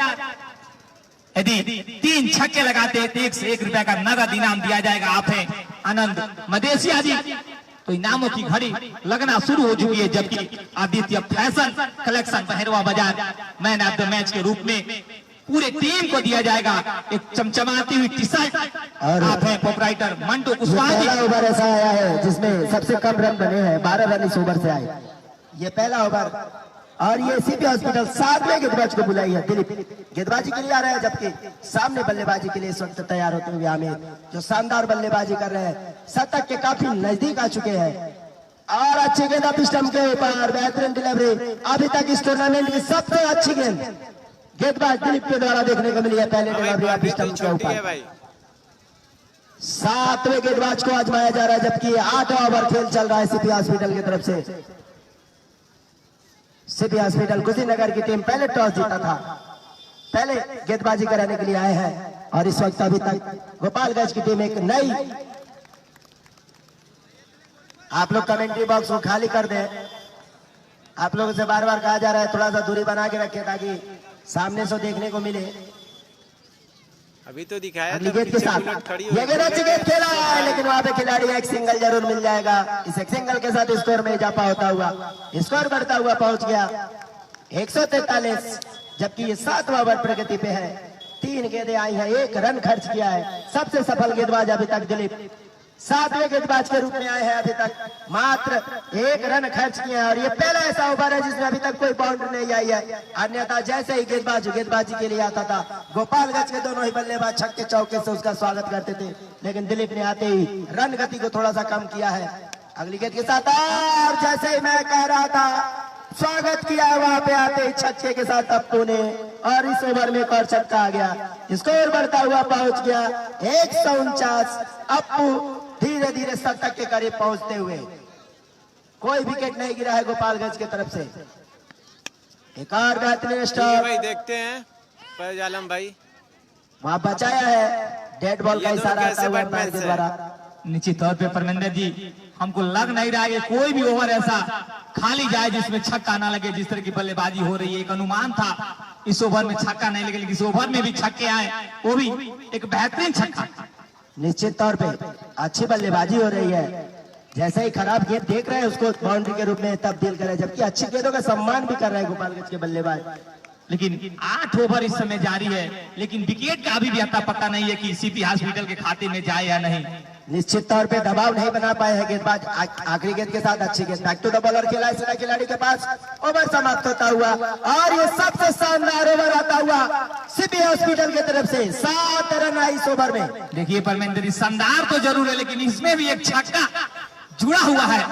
यदि 3 छक्के लगाते हैं तो 1 से 1 रुपए का नगद इनाम दिया जाएगा। आप हैं आनंद मदेशिया जी, तो इनामों की घड़ी लगना शुरू हो चुकी है। जबकि आदित्य फैशन कलेक्शन बहरवा बाजार मैन ऑफ द मैच के रूप में पूरे टीम को दिया जाएगा एक चमचमाती हुई टी शर्ट। और आप हैं प्रोपराइटर मंटू कुशवाहा जी। पहला ओवर ऐसा आया है जिसमें सबसे कम रन बने हैं, 12 रन इस ओवर से आए। ये पहला ओवर और ये सीपी हॉस्पिटल 7वें गेंदबाज को बुलाई है दिलीप, गेंदबाजी के लिए आ रहा है, जबकि सामने बल्लेबाजी के लिए इस वक्त तैयार होते हुए आमिर जो शानदार बल्लेबाजी कर रहे हैं, शतक के काफी नजदीक आ चुके हैं। और अच्छी गेंद ऑफ स्टंप के ऊपर, बेहतरीन डिलीवरी, अभी तक इस टूर्नामेंट की सबसे अच्छी गेंद गेंदबाज दिलीप के द्वारा देखने को मिली है। पहले डिलीवरी ऑफ स्टंप के ऊपर 7वें गेंदबाज को आजमाया जा रहा है, जबकि 8वां ओवर खेल चल रहा है सीपी हॉस्पिटल की तरफ से। सीपी हॉस्पिटल कुशीनगर की टीम पहले टॉस जीता था, पहले गेंदबाजी कराने के लिए आए हैं और इस वक्त अभी तक गोपालगंज की टीम एक नई। आप लोग कमेंट्री बॉक्स को खाली कर दें, आप लोगों से बार बार कहा जा रहा है थोड़ा सा दूरी बना के रखें ताकि सामने से देखने को मिले। अभी तो दिखाया अगली गेंद के साथ ये गेंद अच्छी गेंद खेला है, लेकिन वहां पे खिलाड़ी एक सिंगल जरूर मिल जाएगा। इस एक सिंगल के साथ स्कोर में इजाफा होता हुआ स्कोर बढ़ता हुआ पहुंच गया 143, जबकि ये 7वां ओवर प्रगति पे है। 3 गेंदें आई हैं, 1 रन खर्च किया है। सबसे सफल गेंदबाज अभी तक दिलीप 7वें गेंदबाज के रूप में आए हैं। अभी तक मात्र 1 रन खर्च किए हैं और ये पहला ऐसा ओवर है जिसमें अभी तक कोई बाउंड्री नहीं आई है। अन्यथा जैसे ही गेंदबाजी के लिए आता था, गोपालगंज के दोनों ही बल्लेबाज छक्के चौके से उसका स्वागत करते थे, लेकिन दिलीप ने आते ही रन गति को थोड़ा सा कम किया है। अगली गेंद के साथ और जैसे ही मैं कह रहा था स्वागत किया है, वहां पे आते ही छक्के के साथ अप्पू ने, और इस ओवर में एक और छक्का आ गया। स्कोर बढ़ता हुआ पहुंच गया 149। अप्पू धीरे धीरे शतक के करीब पहुंचते हुए, कोई विकेट नहीं गिरा है गोपालगंज की तरफ से। एक और बेहतरीन स्टॉप भाई देखते हैं फैज आलम भाई, वहां बचाया है, डेड बॉल का ये इशारा दोनों आता हुआ कैसे अंपायर के बैट्समैन द्वारा। निश्चित तौर पे परमेंद्र जी, हमको लग नहीं रहा है कि कोई भी ओवर ऐसा खाली जाए जिसमें छक्का ना लगे। जिस तरह की बल्लेबाजी हो रही है, एक अनुमान था इस ओवर में छक्का नहीं लगे, लेकिन इस ओवर में भी छक्के आए, वो भी एक बेहतरीन छक्का। निश्चित तौर पे अच्छी बल्लेबाजी हो रही है। जैसे ही खराब गेंद देख रहे हैं उसको बाउंड्री के रूप में तब्दील कर रहे हैं, जबकि अच्छी गेंदों का सम्मान भी कर रहे हैं गोपालगंज के बल्लेबाज। लेकिन 8 ओवर इस समय जारी है, लेकिन विकेट का अभी भी अता पता नहीं है कि सीपी हॉस्पिटल के खाते में जाए या नहीं। निश्चित तौर पे दबाव नहीं बना पाए हैं गेंदबाज। आखिरी गेंद के साथ अच्छी गेंद बैक टू द बॉलर खेला है सीधा खिलाड़ी के पास। ओवर समाप्त होता हुआ और ये सबसे शानदार ओवर आता हुआ सीपी हॉस्पिटल की तरफ से। 7 रन आई इस ओवर में। देखिए परमेंद्र जी, शानदार तो जरूर है, लेकिन इसमें भी एक छक्का जुड़ा हुआ है।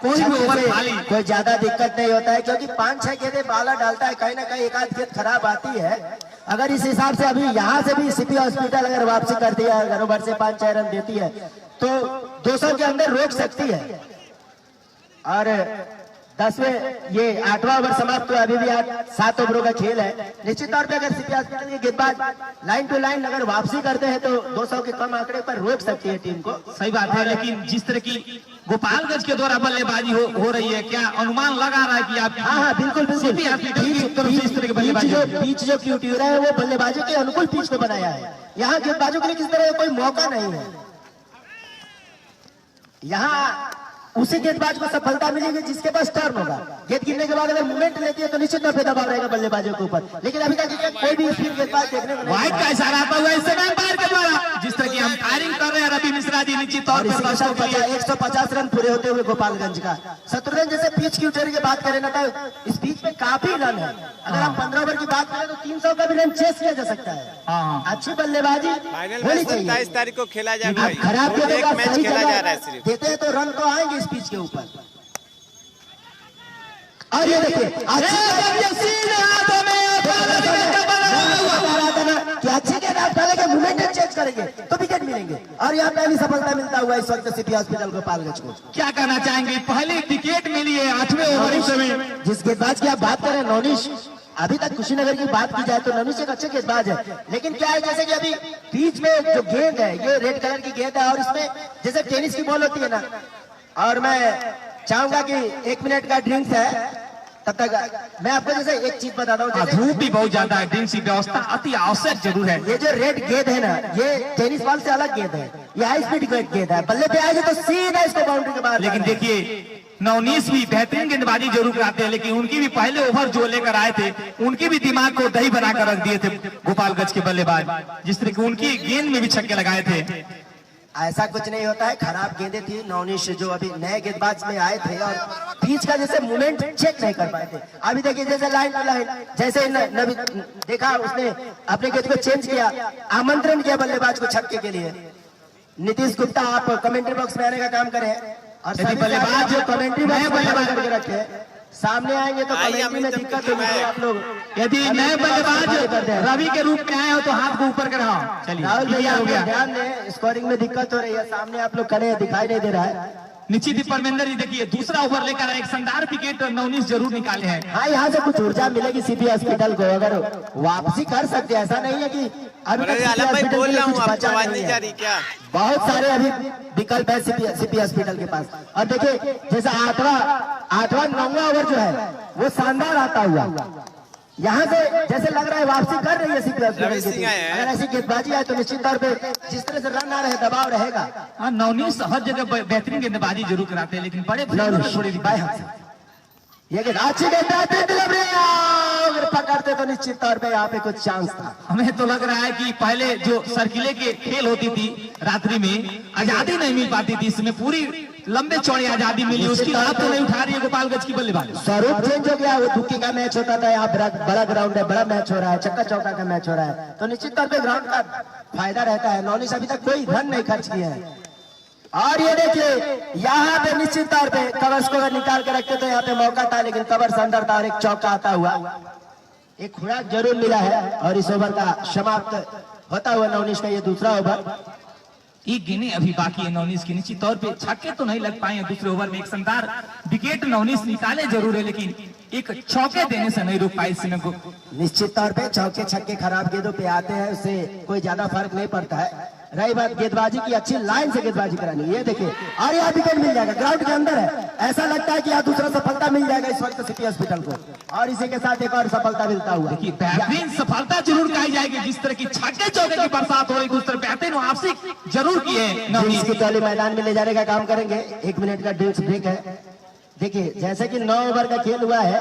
कोई भी ओवर खाली, कोई ज्यादा दिक्कत नहीं होता है, क्योंकि 5-6 गेंदें बाला डालता है, कहीं ना कहीं एक आध गेंद खराब आती है। अगर इस हिसाब से अभी यहाँ से भी सीपी हॉस्पिटल अगर वापसी करती है, अगर ओवर से 5-6 रन देती है तो 200 के अंदर रोक सकती है। और 10वें ये 8वां ओवर समाप्त हुआ, अभी भी 7 ओवरों का खेल है। निश्चित तौर पे अगर सीपी हॉस्पिटल के गेंदबाज लाइन टू लाइन अगर वापसी करते हैं तो 200 के कम आंकड़े पर रोक सकती है टीम को। सही बात है, लेकिन जिस तरह की गोपालगंज के द्वारा बल्लेबाजी हो रही है, क्या अनुमान लगा रहा है कि आप? हाँ बिल्कुल बिल्कुल। सीपी हॉस्पिटल की तरफ से इस तरह की बल्लेबाजी पिच जो क्यूट्यूरा है वो बल्लेबाजी के अनुकूल पिच को बनाया है। यहाँ गेंदबाजों के लिए किस तरह का कोई मौका नहीं है। यहाँ उसी गेंदबाज को सफलता मिलेगी जिसके पास टर्न होगा। गेंद गिरने के बाद अगर मूवमेंट लेती है तो निश्चित तौर पर दबाव रहेगा बल्लेबाजों के ऊपर, लेकिन अभी तक कोई भी स्पीड गेंदबाज देखने को नहीं। वाइड का इशारा आता हुआ इस समय अंपायर के द्वारा, जिस तरह की हम फायरिंग कर रहे हैं रवि मिश्रा जी, निश्चित तौर पर 150 रन पूरे होते हुए गोपालगंज का। शत्रुघ्न जैसे पिच की उठेरी की बात करें ना, तो इस पिच में काफी रन है। अगर हम 15 ओवर की बात करें तो 300 का भी रन चेस किया जा सकता है। अच्छी बल्लेबाजी फाइनल होनी मैच चाहिए। 27 तारीख को खेला जाएगा भाई। खराब गेंदों का एक मैच सही खेला जा रहा है जगह सिर्फ। देते हैं तो रन तो आएंगे इस पिच के ऊपर। और ये देखिए अच्छी गेंद आप डालेंगे, मूवमेंट चेंज करेंगे तो विकेट मिलेंगे। और यहाँ पहली सफलता मिलता हुआ इस वक्त सीपी हॉस्पिटल गोपालगंज को। क्या कहना चाहेंगे? पहले विकेट मिली है 8वें ओवर इस समय। जिस गेंदबाज की आप बात करें नौनिश, अभी तक कुशीनगर की बात की जाए तो नौनिश एक अच्छे गेंदबाज है, लेकिन क्या है जैसे कि अभी बीच में जो गेंद है ये रेड कलर की गेंद है और इसमें जैसे टेनिस की बॉल होती है ना, और मैं चाहूंगा कि 1 मिनट का ड्रिंक्स है, तब तक मैं आपको जैसे एक चीज बताता हूँ। धूप भी बहुत ज्यादा है, ड्रिंक्स की व्यवस्था अति आवश्यक जरूर है। ये जो रेड गेंद है ना, ये टेनिस बॉल से अलग गेंद है, ये हाई स्पीड गेंद है। बल्ले पे आएगी तो सीधा इसको बाउंड्री के बाहर। लेकिन देखिए नवनीश भी बेहतरीन गेंदबाजी जरूर कराते हैं, लेकिन उनकी भी पहले ओवर जो लेकर आए थे उनकी भी दिमाग को दही बनाकर रख दिए थे गोपालगंज के बल्लेबाज। जिस तरह की उनकी गेंद में भी छक्के लगाए थे। ऐसा कुछ नहीं होता है, खराब गेंदें थी। नवनीश जो अभी नए गेंदबाज में आए थे और बीच का जैसे मूवमेंट चेक नहीं कर पाए थे। अभी देखिए जैसे लाइन टू लाइन जैसे देखा उसने अपने गेंद को चेंज किया, आमंत्रण किया बल्लेबाज को छक्के के लिए। नीतीश गुप्ता आप कमेंट्री बॉक्स में आने का काम करें और सभी बल्लेबाज जो कमेंट्री बॉक्स में करके रखे सामने आएंगे तो कमेंट्री में दिक्कत होगी। आप लोग यदि नए बल्लेबाज रवि के रूप में आए हो तो हाथ को ऊपर कराओ। चलिए राहुल भैया हो गया। ध्यान दें, स्कोरिंग में दिक्कत हो रही है। सामने आप लोग खड़े हैं, दिखाई नहीं दे रहा है। निश्चित ही परमेंद्र जी देखिए दूसरा ओवर लेकर एक शानदार विकेट नवनीश जरूर निकाले हैं। हाँ, यहाँ से कुछ ऊर्जा मिलेगी सीपी हॉस्पिटल को, अगर वापसी कर सकते हैं। ऐसा नहीं है कि अभी तक आलम भाई बोल रहा हूँ, कुछ आपको बचा आवाज नहीं नहीं जा है। रही क्या? बहुत सारे अभी विकल्प है सीपी हॉस्पिटल के पास। और देखिए जैसा 8वां 9वां ओवर जो है वो शानदार आता हुआ यहाँ से जैसे लग रहा है वापसी कर रही है सीपी हॉस्पिटल की टीम। अगर ऐसी गेंदबाजी आए तो निश्चित तौर पे जिस तरह से रन आ रहे हैं दबाव रहेगा। हाँ, नवनीश हर जगह बेहतरीन गेंदबाजी जरूर कराते हैं, लेकिन बड़े थोड़ी ये गेंद अच्छी गेंद डिलीवरी अगर पकड़ते तो निश्चित तौर पे यहाँ पे कुछ चांस था। हमें तो लग रहा है कि पहले जो सर्किले के खेल होती थी रात्रि में, आजादी नहीं मिल पाती थी, इसमें पूरी लंबे चौड़ी आजादी मिली, उसकी लाभ तो नहीं उठा रही है गोपालगंज की बल्लेबाज। स्वरूप चेंज हो गया, वो दुक्की का मैच होता था, यहाँ बड़ा ग्राउंड है, बड़ा मैच हो रहा है, चक्का चौका का मैच हो रहा है, तो निश्चित तौर पे ग्राउंड का फायदा रहता है। नॉनिस अभी तक कोई रन नहीं खर्च किए हैं। और ये देखिए यहाँ पे निश्चित तौर पे कवर्स को अगर निकाल के रखते तो यहाँ पे मौका था, लेकिन कवर से अंदर था और एक चौका आता हुआ, एक खुराक जरूर मिला है। और इस ओवर का समाप्त होता हुआ नवनीश का ये दूसरा ओवर। एक गेंदें अभी बाकी है नवनीश की, निश्चित तौर पे छक्के तो नहीं लग पाए हैं दूसरे ओवर में। एक शानदार विकेट नवनीश निकाले जरूर है, लेकिन एक चौके देने से नहीं रोक पाए इसमें को। निश्चित तौर पे चौके छक्के खराब गेंदों पे आते हैं, उससे कोई ज्यादा फर्क नहीं पड़ता है। रही बात गेंदबाजी की, अच्छी लाइन से गेंदबाजी करानी, ये देखिए और यहाँ विकेट मिल जाएगा, ग्राउंड के अंदर है, ऐसा लगता है कि यहाँ दूसरा सफलता मिल जाएगा इस वक्त सिटी हॉस्पिटल को, और इसी के साथ एक और सफलता मिलता हुआ। देखिए बेहतरीन सफलता जरूर कही जाएगी, जिस तरह की छक्के चौके की बरसात हो रही है, उस तरह बेहतरीन वापसी जरूर की है नवनीश। इसकी टॉली मैदान में ले जाने का काम करेंगे। 1 मिनट का ड्रिंक्स ब्रेक है। देखिए जैसे कि 9 ओवर का खेल हुआ है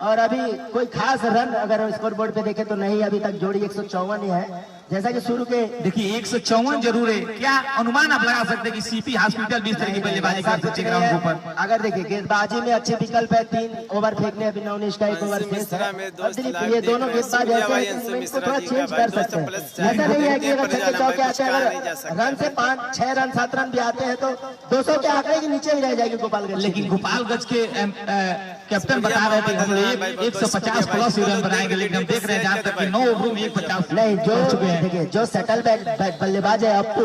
और अभी कोई खास रन अगर स्कोर बोर्ड पे देखे तो नहीं, अभी तक जोड़ी 154 ही है। जैसा कि शुरू के देखिए 154 जरूर है, क्या अनुमान आप लगा सकते हैं कि सीपी हॉस्पिटल भी इस तरह की बल्लेबाजी कर सकते हैं ग्राउंड के ऊपर? अगर देखिए गेंदबाजी में अच्छे विकल्प है, 3 ओवर फेंकने अभी नवनीश का 1 ओवर शेष है। ये दोनों गेंदबाज ऐसे इनको थोड़ा चेंज कर सकते हैं, ऐसा नहीं है कि अगर छक्के चौके आते हैं, अगर रन से 5, 6 रन 7 रन भी आते हैं तो 200 के आंकड़े के नीचे ही रह जाएगी गोपालगंज। लेकिन गोपालगंज के कैप्टन बता रहे थे हम लोग 150 प्लस रन बनाएंगे, लेकिन हम देख रहे हैं जहाँ तक कि 9 ओवरों में 150 नहीं। जो देखिए जो सेटल बल्लेबाज है अप्पू,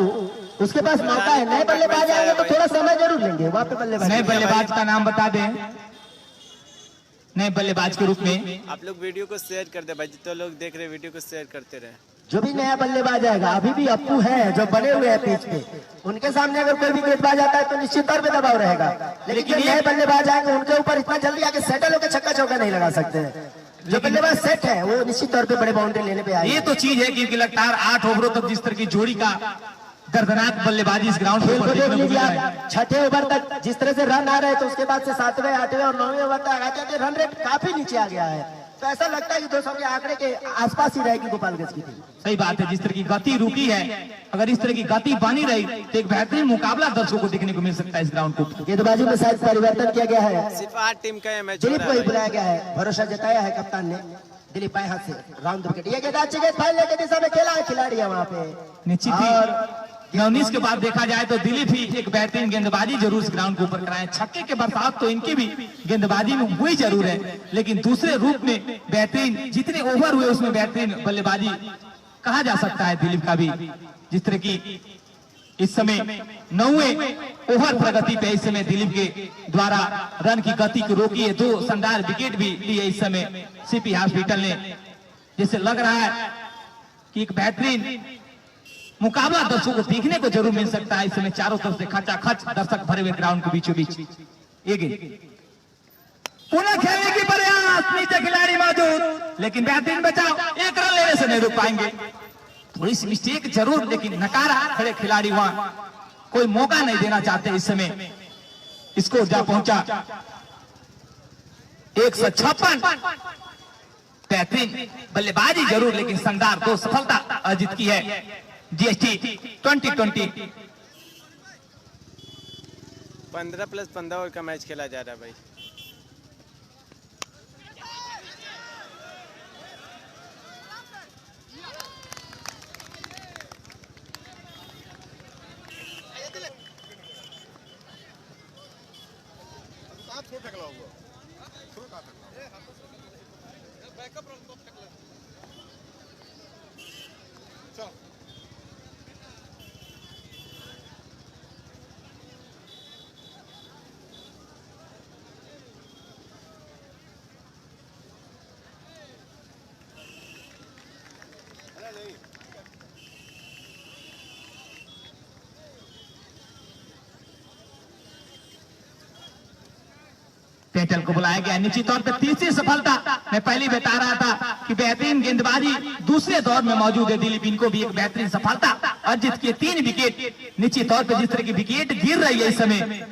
उसके पास मौका है, नए बल्लेबाज आएंगे तो थोड़ा समय जरूर लेंगे वहाँ पे बल्लेबाज। नए बल्लेबाज का नाम बता दें, नए बल्लेबाज के रूप में आप लोग वीडियो को शेयर कर दे भाई, जितने लोग देख रहे वीडियो को शेयर करते रहे। जो भी नया बल्लेबाज आएगा, अभी भी अप्पू है जो बने हुए हैं पिच पे, उनके सामने अगर कोई भी गेंदबाज आता है तो निश्चित तौर पे दबाव रहेगा। लेकिन जो नए बल्लेबाज आएंगे उनके ऊपर इतना जल्दी आके सेटल होकर छक्का चौका नहीं लगा सकते। जो बल्लेबाज सेट है वो निश्चित तौर पे बड़े बाउंड्री लेने पे आए। ये तो चीज है कि लगातार 8 ओवरों तक जिस तरह की जोड़ी का दर्दनाक बल्लेबाजी इस ग्राउंड खेल को देख लीजिए आप, 6ठे ओवर तक जिस तरह से रन आ रहे हैं तो उसके बाद से 7वें 8वें और 9वें ओवर तक आते आते रन रेट काफी नीचे आ गया है, तो ऐसा लगता है कि 200 के आंकड़े के आसपास ही रहेगी गोपालगंज की टीम। सही बात है, जिस तरह की गति रुकी है, अगर इस तरह की गति बनी रही तो एक बेहतरीन मुकाबला दर्शकों को देखने को मिल सकता है इस ग्राउंड को। गेंदबाजी में शायद परिवर्तन किया गया है, सिर्फ 8 टीम का मैच दिलीप को ही बुलाया गया है, भरोसा जताया है कप्तान ने। दिलीप बाएं हाथ से राउंड विकेट, ये गेंद अच्छी गेंद फाइनल के दिशा में खेला है खिलाड़ी है वहाँ पे निश्चित ही। नवनीश के बाद देखा जाए तो दिलीप ही एक बेहतरीन गेंदबाजी जरूर इस ग्राउंड के ऊपर कराए। छक्के के बरसात तो इनकी भी गेंदबाजी में हुई जरूर है, लेकिन दूसरे रूप में बेहतरीन जितने ओवर हुए उसमें बेहतरीन बल्लेबाजी कहा जा सकता है दिलीप का भी। जिस तरह की इस समय 9वें ओवर प्रगति पे इस समय दिलीप के द्वारा रन की गति को रोकी है, 2 शानदार विकेट भी लिए इस समय सीपी हॉस्पिटल ने। जैसे लग रहा है कि एक बेहतरीन मुकाबला दर्शकों को देखने को जरूर मिल सकता है। इस समय चारों तरफ से खचाखच दर्शक भरे हुए ग्राउंड के बीचों बीच। पुनः खेलने की प्रयास, नीचे खिलाड़ी मौजूद, लेकिन बेहतरीन बचाव, 1 रन लेने से नहीं रुक पाएंगे। थोड़ी सी मिस्टेक जरूर, लेकिन नकारा खड़े खिलाड़ी वहां कोई मौका नहीं देना चाहते। इस समय स्कोर जा पहुंचा 156। बेहतरीन बल्लेबाजी जरूर, लेकिन शानदार 2 सफलता अर्जित की है जीएसटी 2020। 15+15 ओवर का मैच खेला जा रहा है भाई। पेटल को बुलाया गया। निश्चित तौर पर तीसरी सफलता, मैं पहले बता रहा था कि बेहतरीन गेंदबाजी दूसरे दौर में मौजूद है दिलीप, इनको भी एक बेहतरीन सफलता अर्जित किए। 3 विकेट निश्चित तौर पर जिस तरह की विकेट गिर रही है इस समय,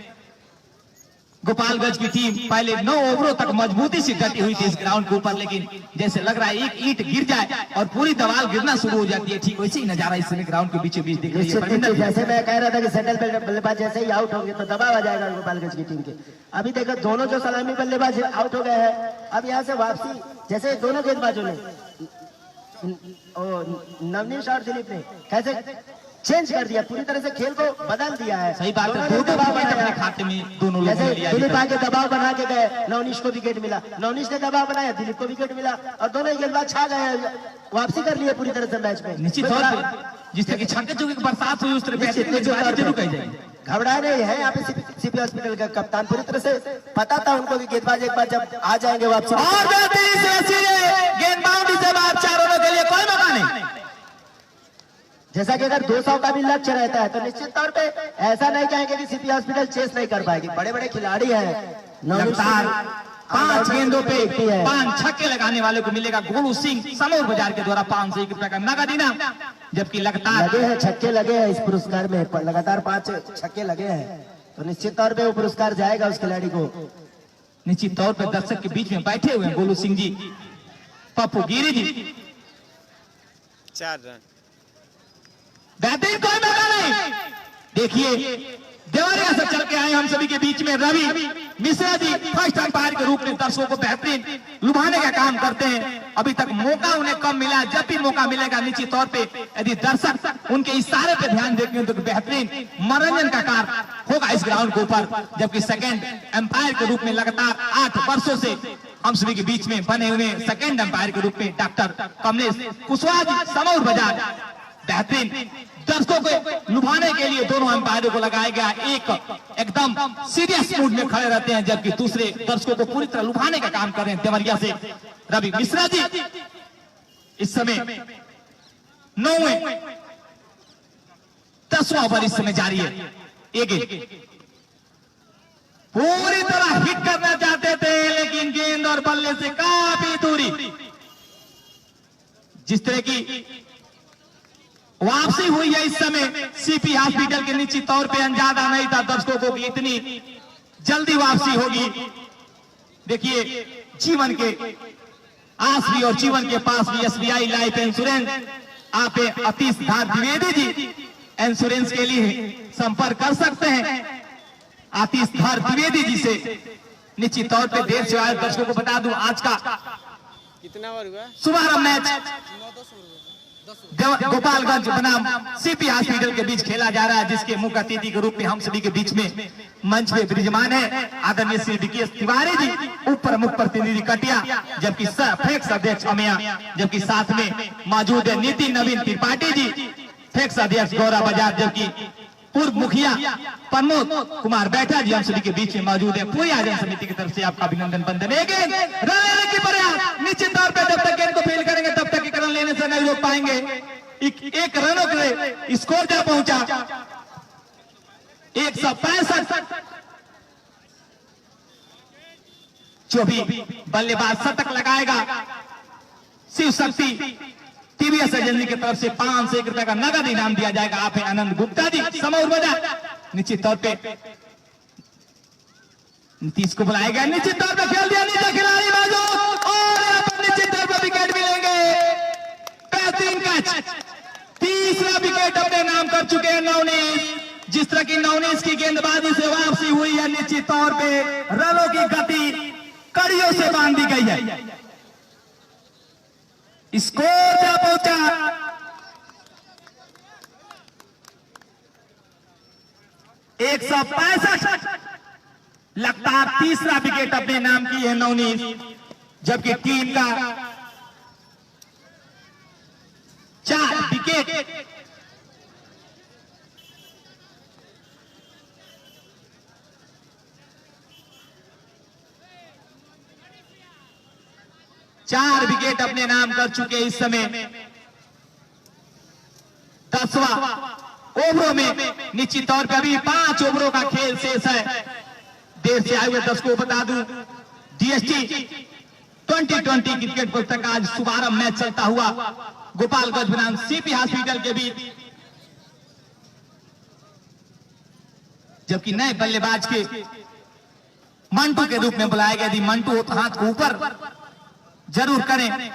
गोपालगंज की टीम पहले 9 ओवरों तक मजबूती से डटी हुई थी इस ग्राउंड के ऊपर, लेकिन जैसे लग रहा है एक ईंट गिर जाए और पूरी दीवार गिरना शुरू हो जाती है, ठीक वैसे ही नजारा इस समय ग्राउंड के बीचों बीच दिख रही है। जैसे मैं कह रहा था कि सेटल बल्लेबाज जैसे ही आउट होंगे तो दबाव आ जाएगा गोपालगंज की टीम के। अभी देखो दोनों जो सलामी बल्लेबाज आउट हो गए हैं, अब यहाँ से वापसी जैसे दोनों गेंदबाजों ने नवनीश और दिलीप ने कैसे चेंज कर दिया, पूरी तरह से खेल को बदल दिया है। सही बात है, दो विकेट अपने खाते में दोनों लोगों ने लिया। दिलीप आगे दबाव बना के गए, नवनीश को विकेट मिला, नवनीश ने दबाव बनाया, दिलीप को विकेट मिला और दोनों गेंदबाज छा गए, वापसी कर लिए पूरी तरह से मैच में। निश्चित तौर पर जिस तरह की छक्के चौके की बरसात हुई उस तरह जरूर कही जाएगी। घबरा रहे हैं यहाँ पे सीपी हॉस्पिटल का कप्तान, पूरी तरह से पता था उनको कि गेंदबाज एक बार जब आ जाएंगे वापसी और गेंद बाउंड्री से बाहर, चारों के लिए कोई मौका नहीं। जैसा कि अगर 200 का भी लक्ष्य रहता है तो निश्चित तौर पे ऐसा नहीं कहेंगे कि सीपी हॉस्पिटल चेस नहीं कर पाएगी, बड़े बड़े खिलाड़ी हैं। लगातार 5 गेंदों पे 5 छक्के लगाने वाले को मिलेगा गोलू सिंह समौर बाजार के द्वारा 501 रुपए का नगद इनाम, जबकि लगातार लगे हैं छक्के लगे हैं इस पुरस्कार में, लगातार 5 छक्के लगे हैं तो निश्चित तौर पे वो पुरस्कार जाएगा उस खिलाड़ी को। निश्चित तौर पे दर्शक के बीच में बैठे हुए हैं गोलू सिंह जी, पप्पू गिरी जी। 4 रन बेहतरीन, कोई मौका नहीं। देखिए देवरिया से चल के आए हम सभी के बीच में रवि मिश्रा जी फर्स्ट अंपायर के रूप में दर्शकों को बेहतरीन लुभाने का काम करते हैं। अभी तक मौका उन्हें कम मिला, जब भी मौका मिलेगा निश्चित तौर पे यदि दर्शक उनके इशारे पे ध्यान देंगे तो बेहतरीन मनोरंजन का कार्य होगा इस ग्राउंड के ऊपर। जबकि सेकंड अंपायर के रूप में लगातार 8 वर्षों से हम सभी के बीच में बने हुए सेकंड अंपायर के रूप में डॉक्टर कमलेश कुशवाहा जी समौर बाजार, बेहतरीन दर्शकों को लुभाने के लिए दोनों अंपायरों को लगाया गया, एक एकदम सीरियस मूड में खड़े रहते हैं जबकि दूसरे दर्शकों को पूरी तरह लुभाने का काम कर रहे हैं देवरिया से रवि मिश्रा जी। इस समय 9वें 10वां ओवर इस समय जारी है। पूरी तरह हिट करना चाहते थे लेकिन गेंद और बल्ले से काफी दूरी, जिस तरह की वापसी हुई है इस समय सीपी हॉस्पिटल के निश्चित तौर पे अंदाजा नहीं था दर्शकों को कि इतनी जल्दी वापसी होगी। देखिए जीवन के आस भी और जीवन के पास भी एसबीआई लाइफ इंश्योरेंस, आप अतीश धार द्विवेदी जी इंश्योरेंस के लिए संपर्क कर सकते हैं आतीश धार द्विवेदी जी से। निश्चित तौर पे देर से आए दर्शकों को बता दूं आज का कितना ओवर हुआ, शुभारंभ मैच गोपालगंज बनाम सीपी हॉस्पिटल के बीच खेला जा रहा है, जिसके मुख्य अतिथि के रूप में हम सभी के बीच में मंच पे विराजमान है आदरणीय श्री विकेश तिवारी जी, उप प्रमुख प्रतिनिधि कटिया, जबकि फैक्स अध्यक्ष अमिया, जबकि साथ में मौजूद है नितिन नवीन त्रिपाठी जी फैक्स अध्यक्ष गौरा बाजार, जबकि पूर्व मुखिया प्रमोद कुमार बैठा जी हम सभी के बीच में मौजूद है। पूरी आयोजन समिति की तरफ से आपका अभिनंदन बंदन है। की प्रयास निश्चित तौर पर जब तक गेंद को फील करेंगे तब तक रन लेने से नहीं रोक पाएंगे। एक रनों के स्कोर जा पहुंचा 165, जो भी बल्लेबाज शतक लगाएगा शिव शक्ति टीवीएस एजेंसी की तरफ से 501 रुपए का नगद इनाम दिया जाएगा। आप है आनंद गुप्ता जी समौर बाजार। निश्चित तौर पे नीतीश को बुलाया गया, निश्चित तौर पे खेल दिया नीचे खिलाड़ी मौजूद और यहाँ पर निश्चित तौर पर विकेट मिलेंगे। बेहतरीन कैच, तीसरा विकेट अपने नाम कर चुके हैं नवनीश। जिस तरह की नवनीश की गेंदबाजी से वापसी हुई है निश्चित तौर पे रनों की गति कड़ियों से बांध दी गई है। स्कोर क्या पहुंचा 165, लगातार तीसरा विकेट अपने नाम की है नवनीश, जबकि टीम का 4 विकेट अपने नाम कर चुके इस समय 10वां ओवरों में। निश्चित तौर पर अभी 5 ओवरों का खेल शेष है। देर से आए हुए दर्शकों को बता दूं डीएसटी 2020 क्रिकेट पुस्तक आज शुभारंभ मैच चलता हुआ गोपालगंज बनाम सीपी हॉस्पिटल के बीच, जबकि नए बल्लेबाज के मंटू के रूप में बुलाया गया। यदि मंटू हो तो हाथ को ऊपर जरूर करें।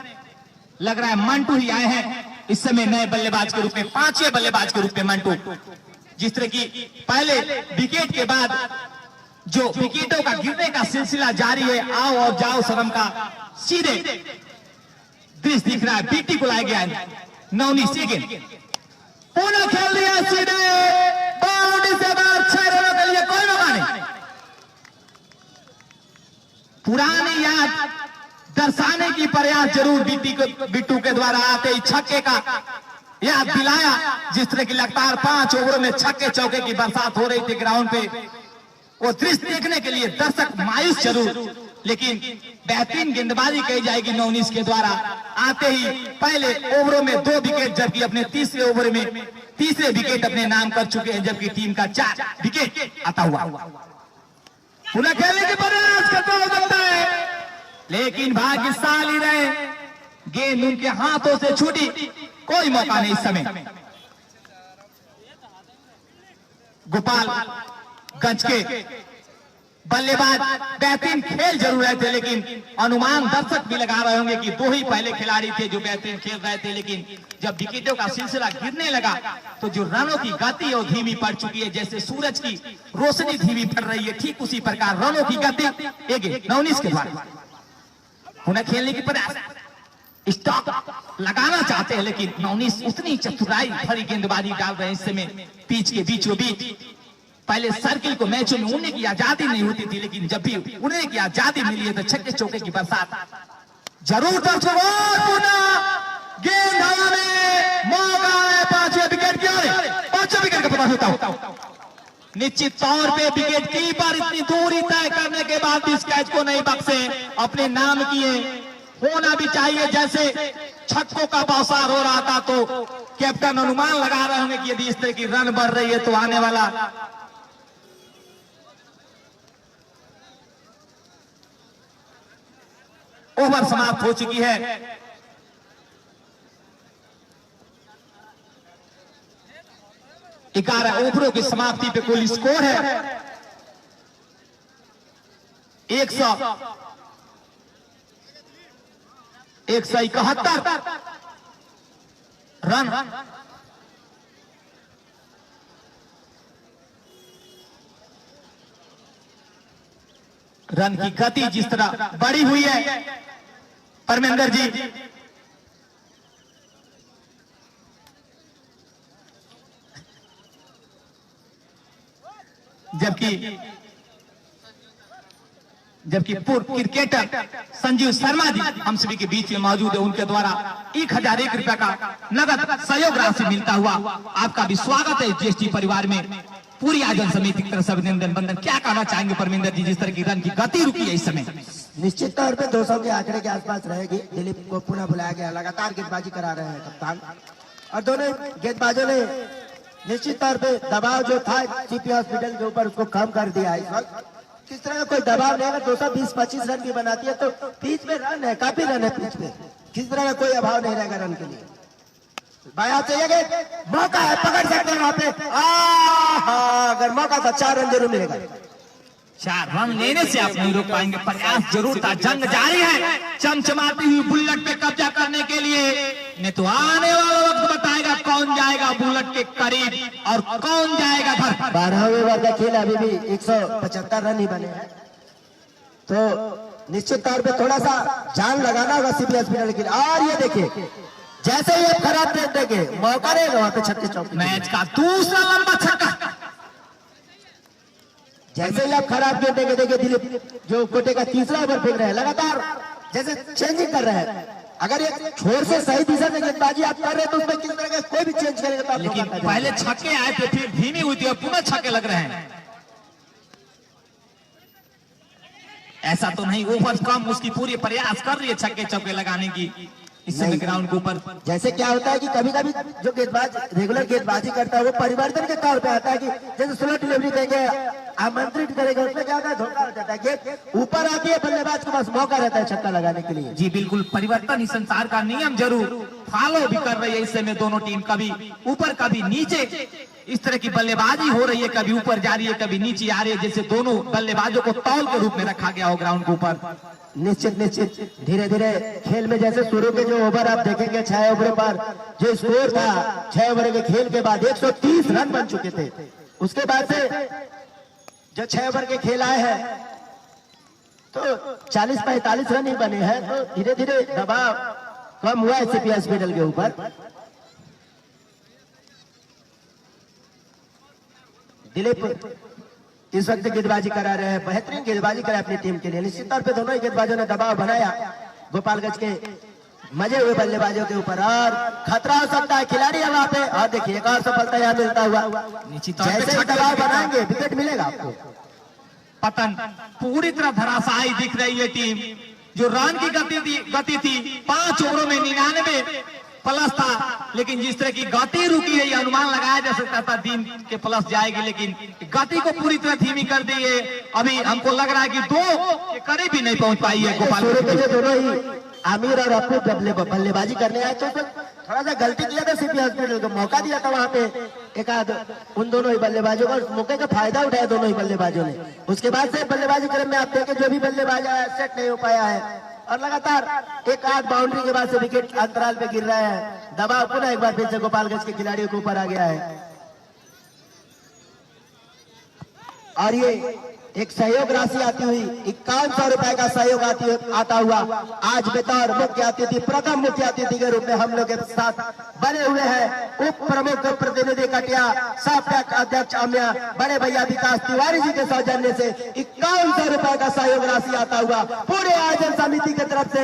लग रहा है मंटू ही आए हैं इस समय नए बल्लेबाज के रूप में, 5वें बल्लेबाज के रूप में मंटू। जिस तरह की पहले विकेट के बाद जो विकेटों का गिरने का सिलसिला जारी है, आओ और जाओ शर्म का सीधे दृश्य दिख रहा है। बीटी को लाया गया है 19 सेकेंड, पुनः खेल दिया सीधे बाउंड्री से बाहर, 6 रनों के लिए कोई मौका नहीं। पुरानी याद दर्शाने की प्रयास जरूर बिट्टू के द्वारा आते ही छक्के का याद दिलाया। जिस तरह की लगातार 5 ओवरों में छक्के चौके की बरसात हो रही थी ग्राउंड पे, वो दृश्य देखने के लिए दर्शक मायूस जरूर, लेकिन बेहतरीन गेंदबाजी कही जाएगी 19 के द्वारा। आते ही पहले ओवरों में 2 विकेट, जबकि अपने तीसरे ओवर में तीसरे विकेट अपने नाम कर चुके हैं, जबकि टीम का 4 विकेट आता हुआ। पुनः खेलने के प्रयास करता हो सकता है, लेकिन भाग्यशाली रहे, गेंद उनके हाथों से छूटी, कोई मौका नहीं इस समय। गोपाल गंज के बल्लेबाज बेहतरीन खेल जरूर रहे थे, लेकिन अनुमान दर्शक भी लगा रहे होंगे कि 2 ही पहले खिलाड़ी थे जो बेहतरीन खेल रहे थे, लेकिन जब विकेटों का सिलसिला गिरने लगा तो जो रनों की गति है वो धीमी पड़ चुकी है। जैसे सूरज की रोशनी धीमी पड़ रही है, ठीक उसी प्रकार रनों की गति 19 के द्वारा पुनः खेलने की प्रयास, स्टॉप लगाना चाहते हैं, लेकिन 19 उतनी चतुराई भरी गेंदबाजी डाल रहे हैं इस समय पिच के बीचों बीच। पहले सर्किल को मैचों में उड़ने की आजादी नहीं होती थी, लेकिन जब भी उड़ने की आजादी मिली है तो छक्के चौके की बरसात जरूर गेंद हवा में, मौका है 5वें विकेट की ओर, 5वें विकेट का पता होता। निश्चित तौर पे विकेट कीपर इतनी दूरी तय करने के बाद इस कैच को नहीं बख्शे, अपने नाम किए। होना भी चाहिए, जैसे छक्कों का बौछार हो रहा था तो कैप्टन अनुमान लगा रहे होंगे कि यदि इस तरह की रन बढ़ रही है तो आने वाला ओवर समाप्त हो चुकी है। ग्यारह ओवरों की समाप्ति पे कुल स्कोर है 171 रन। रन की गति जिस तरह बढ़ी हुई है परमेंद्र जी, जबकि पूर्व क्रिकेटर संजीव शर्मा जी हम सभी के बीच में मौजूद है, उनके द्वारा 1001 रुपए का नगद सहयोग राशि मिलता हुआ आपका भी स्वागत है जीएसटी परिवार में। पूरी आयोजन समिति की तरफ से अभिनंदन बंदन। क्या कहना चाहेंगे परमिंदर जी, जिस तरह की रन की गति रुकी है इस समय? निश्चित तौर पे 200 के आंकड़े के आसपास रहेगी। दिलीप को पुनः बुलाया गया, लगातार गेंदबाजी करा रहे हैं कप्तान, और दोनों गेंदबाजों ने निश्चित तौर पे दबाव जो था सीपी हॉस्पिटल के ऊपर उसको कम कर दिया है। इस वक्त किस तरह का कोई दबाव नहीं है। 220-25 रन भी बनाती है तो पिच में रन है, काफी रन है पिच पे, किस तरह का कोई अभाव नहीं रहेगा रन के लिए। बाया चाहिए, मौका है, पकड़ सकते हैं वहां पे। अगर मौका था 4 रन जरूर मिलेगा। 4 रन लेने से आप नहीं रोक पाएंगे, प्रयास जरूर था। जंग जारी है चमचमाती हुई बुलेट पे कब्जा करने के लिए, नहीं तो आने वाला वक्त बताएगा कौन जाएगा बुलेट के करीब और कौन जाएगा घर। 12वें ओवर का खेल अभी भी 175 रन ही बने हैं, तो निश्चित तौर पे थोड़ा सा जान लगाना होगा सीपी हॉस्पिटल के लिए। और ये देखिए जैसे ही खराब देख देंगे मौका रहेगा वहां पे छक्के चौके। मैच का दूसरा लंबा छक्का, जैसे ही आप खराब गेंद देंगे, देखिए दिलीप जो कोटे का तीसरा ओवर फेंक रहे हैं, लगातार जैसे चेंजिंग कर रहे हैं। अगर ये छोर से सही दिशा में गेंदबाजी आप कर रहे हैं तो उसमें किस तरह का कोई भी चेंज करेगा तो लेकिन पहले छक्के आए थे, फिर धीमी हुई थी और पुनः छक्के लग रहे हैं। ऐसा तो नहीं, ओवर कम उसकी पूरी प्रयास कर रही है छक्के चौके लगाने की इस समय ग्राउंड के ऊपर। जैसे क्या होता है कि कभी कभी जो गेंदबाज रेगुलर गेंदबाजी करता है वो परिवर्तन के तौर पे आता है कि जैसे स्लो डिलीवरी देंगे, आमंत्रित करेंगे, उसमें क्या होता है धोखा हो जाता है। गेंद ऊपर आती है, बल्लेबाज के पास मौका रहता है छक्का लगाने के लिए। जी बिल्कुल, परिवर्तन ही संसार का नियम जरूर फॉलो भी कर रही है इस समय दोनों टीम, कभी ऊपर कभी नीचे इस तरह की बल्लेबाजी हो रही है, कभी ऊपर जा रही है कभी नीचे आ रही है, जैसे दोनों बल्लेबाजों को तौल के रूप में रखा गया हो ग्राउंड के ऊपर। निश्चित निश्चित धीरे धीरे खेल में जैसे शुरू के जो ओवर आप देखेंगे 6 ओवरों पर जो स्कोर था, 6 ओवर के खेल के बाद 130 रन बन चुके थे। उसके बाद से जो 6 ओवर के खेल आए हैं तो 40-45 रन ही बने हैं, तो धीरे धीरे दबाव कम हुआ है सीपी हॉस्पिटल के ऊपर। दिलीप इस वक्त गेंदबाजी करा रहे हैं, बेहतरीन गेंदबाजी करा अपनी टीम के लिए। निश्चित तौर पे दोनों ही गेंदबाजों ने दबाव बनाया गोपालगंज के मजे हुए बल्लेबाजों के ऊपर, और खतरा हो सकता है खिलाड़ी है वहां पे। और देखिए एक और सफलता यहाँ मिलता हुआ, जैसे ही दबाव बनाएंगे विकेट मिलेगा आपको। पतन पूरी तरह धराशायी दिख रही है टीम। जो रन की गति थी 5 ओवरों में 99 प्लस था, लेकिन जिस तरह की गति रुकी है ये अनुमान लगाया जा सकता था दिन के प्लस जाएगी, लेकिन गति को पूरी तरह धीमी कर दी है। अभी हमको लग रहा है कि 2 के करीब भी नहीं पहुंच पाई है गोपालगंज। दोनों ही आमिर और अपू बल्लेबाजी करने आए तो थोड़ा सा गलती किया था सीपी हॉस्पिटल को, मौका दिया था वहां पे एक आध उन दोनों ही बल्लेबाजों को, मौके का फायदा उठाया दोनों ही बल्लेबाजों ने। उसके बाद से बल्लेबाजी क्रम में आप देखें जो भी बल्लेबाज आया सेट नहीं हो पाया है, और लगातार एक आध बाउंड्री के बाद से विकेट अंतराल पे गिर रहा है। दबाव पुनः एक बार फिर से गोपालगंज के खिलाड़ियों के ऊपर आ गया है, और ये एक सहयोग राशि आती हुई 5100 रुपए का सहयोग आता हुआ आज बतौर मुख्य अतिथि, प्रथम मुख्य अतिथि के रूप में हम लोग के साथ बने हुए हैं उप प्रमुख प्रतिनिधि कटिया, साप्ताहिक अध्यक्ष अम्या, बड़े भैया विकास तिवारी जी के सौजन्य से 5100 रुपए का सहयोग राशि आता हुआ पूरे आयोजन समिति की तरफ से,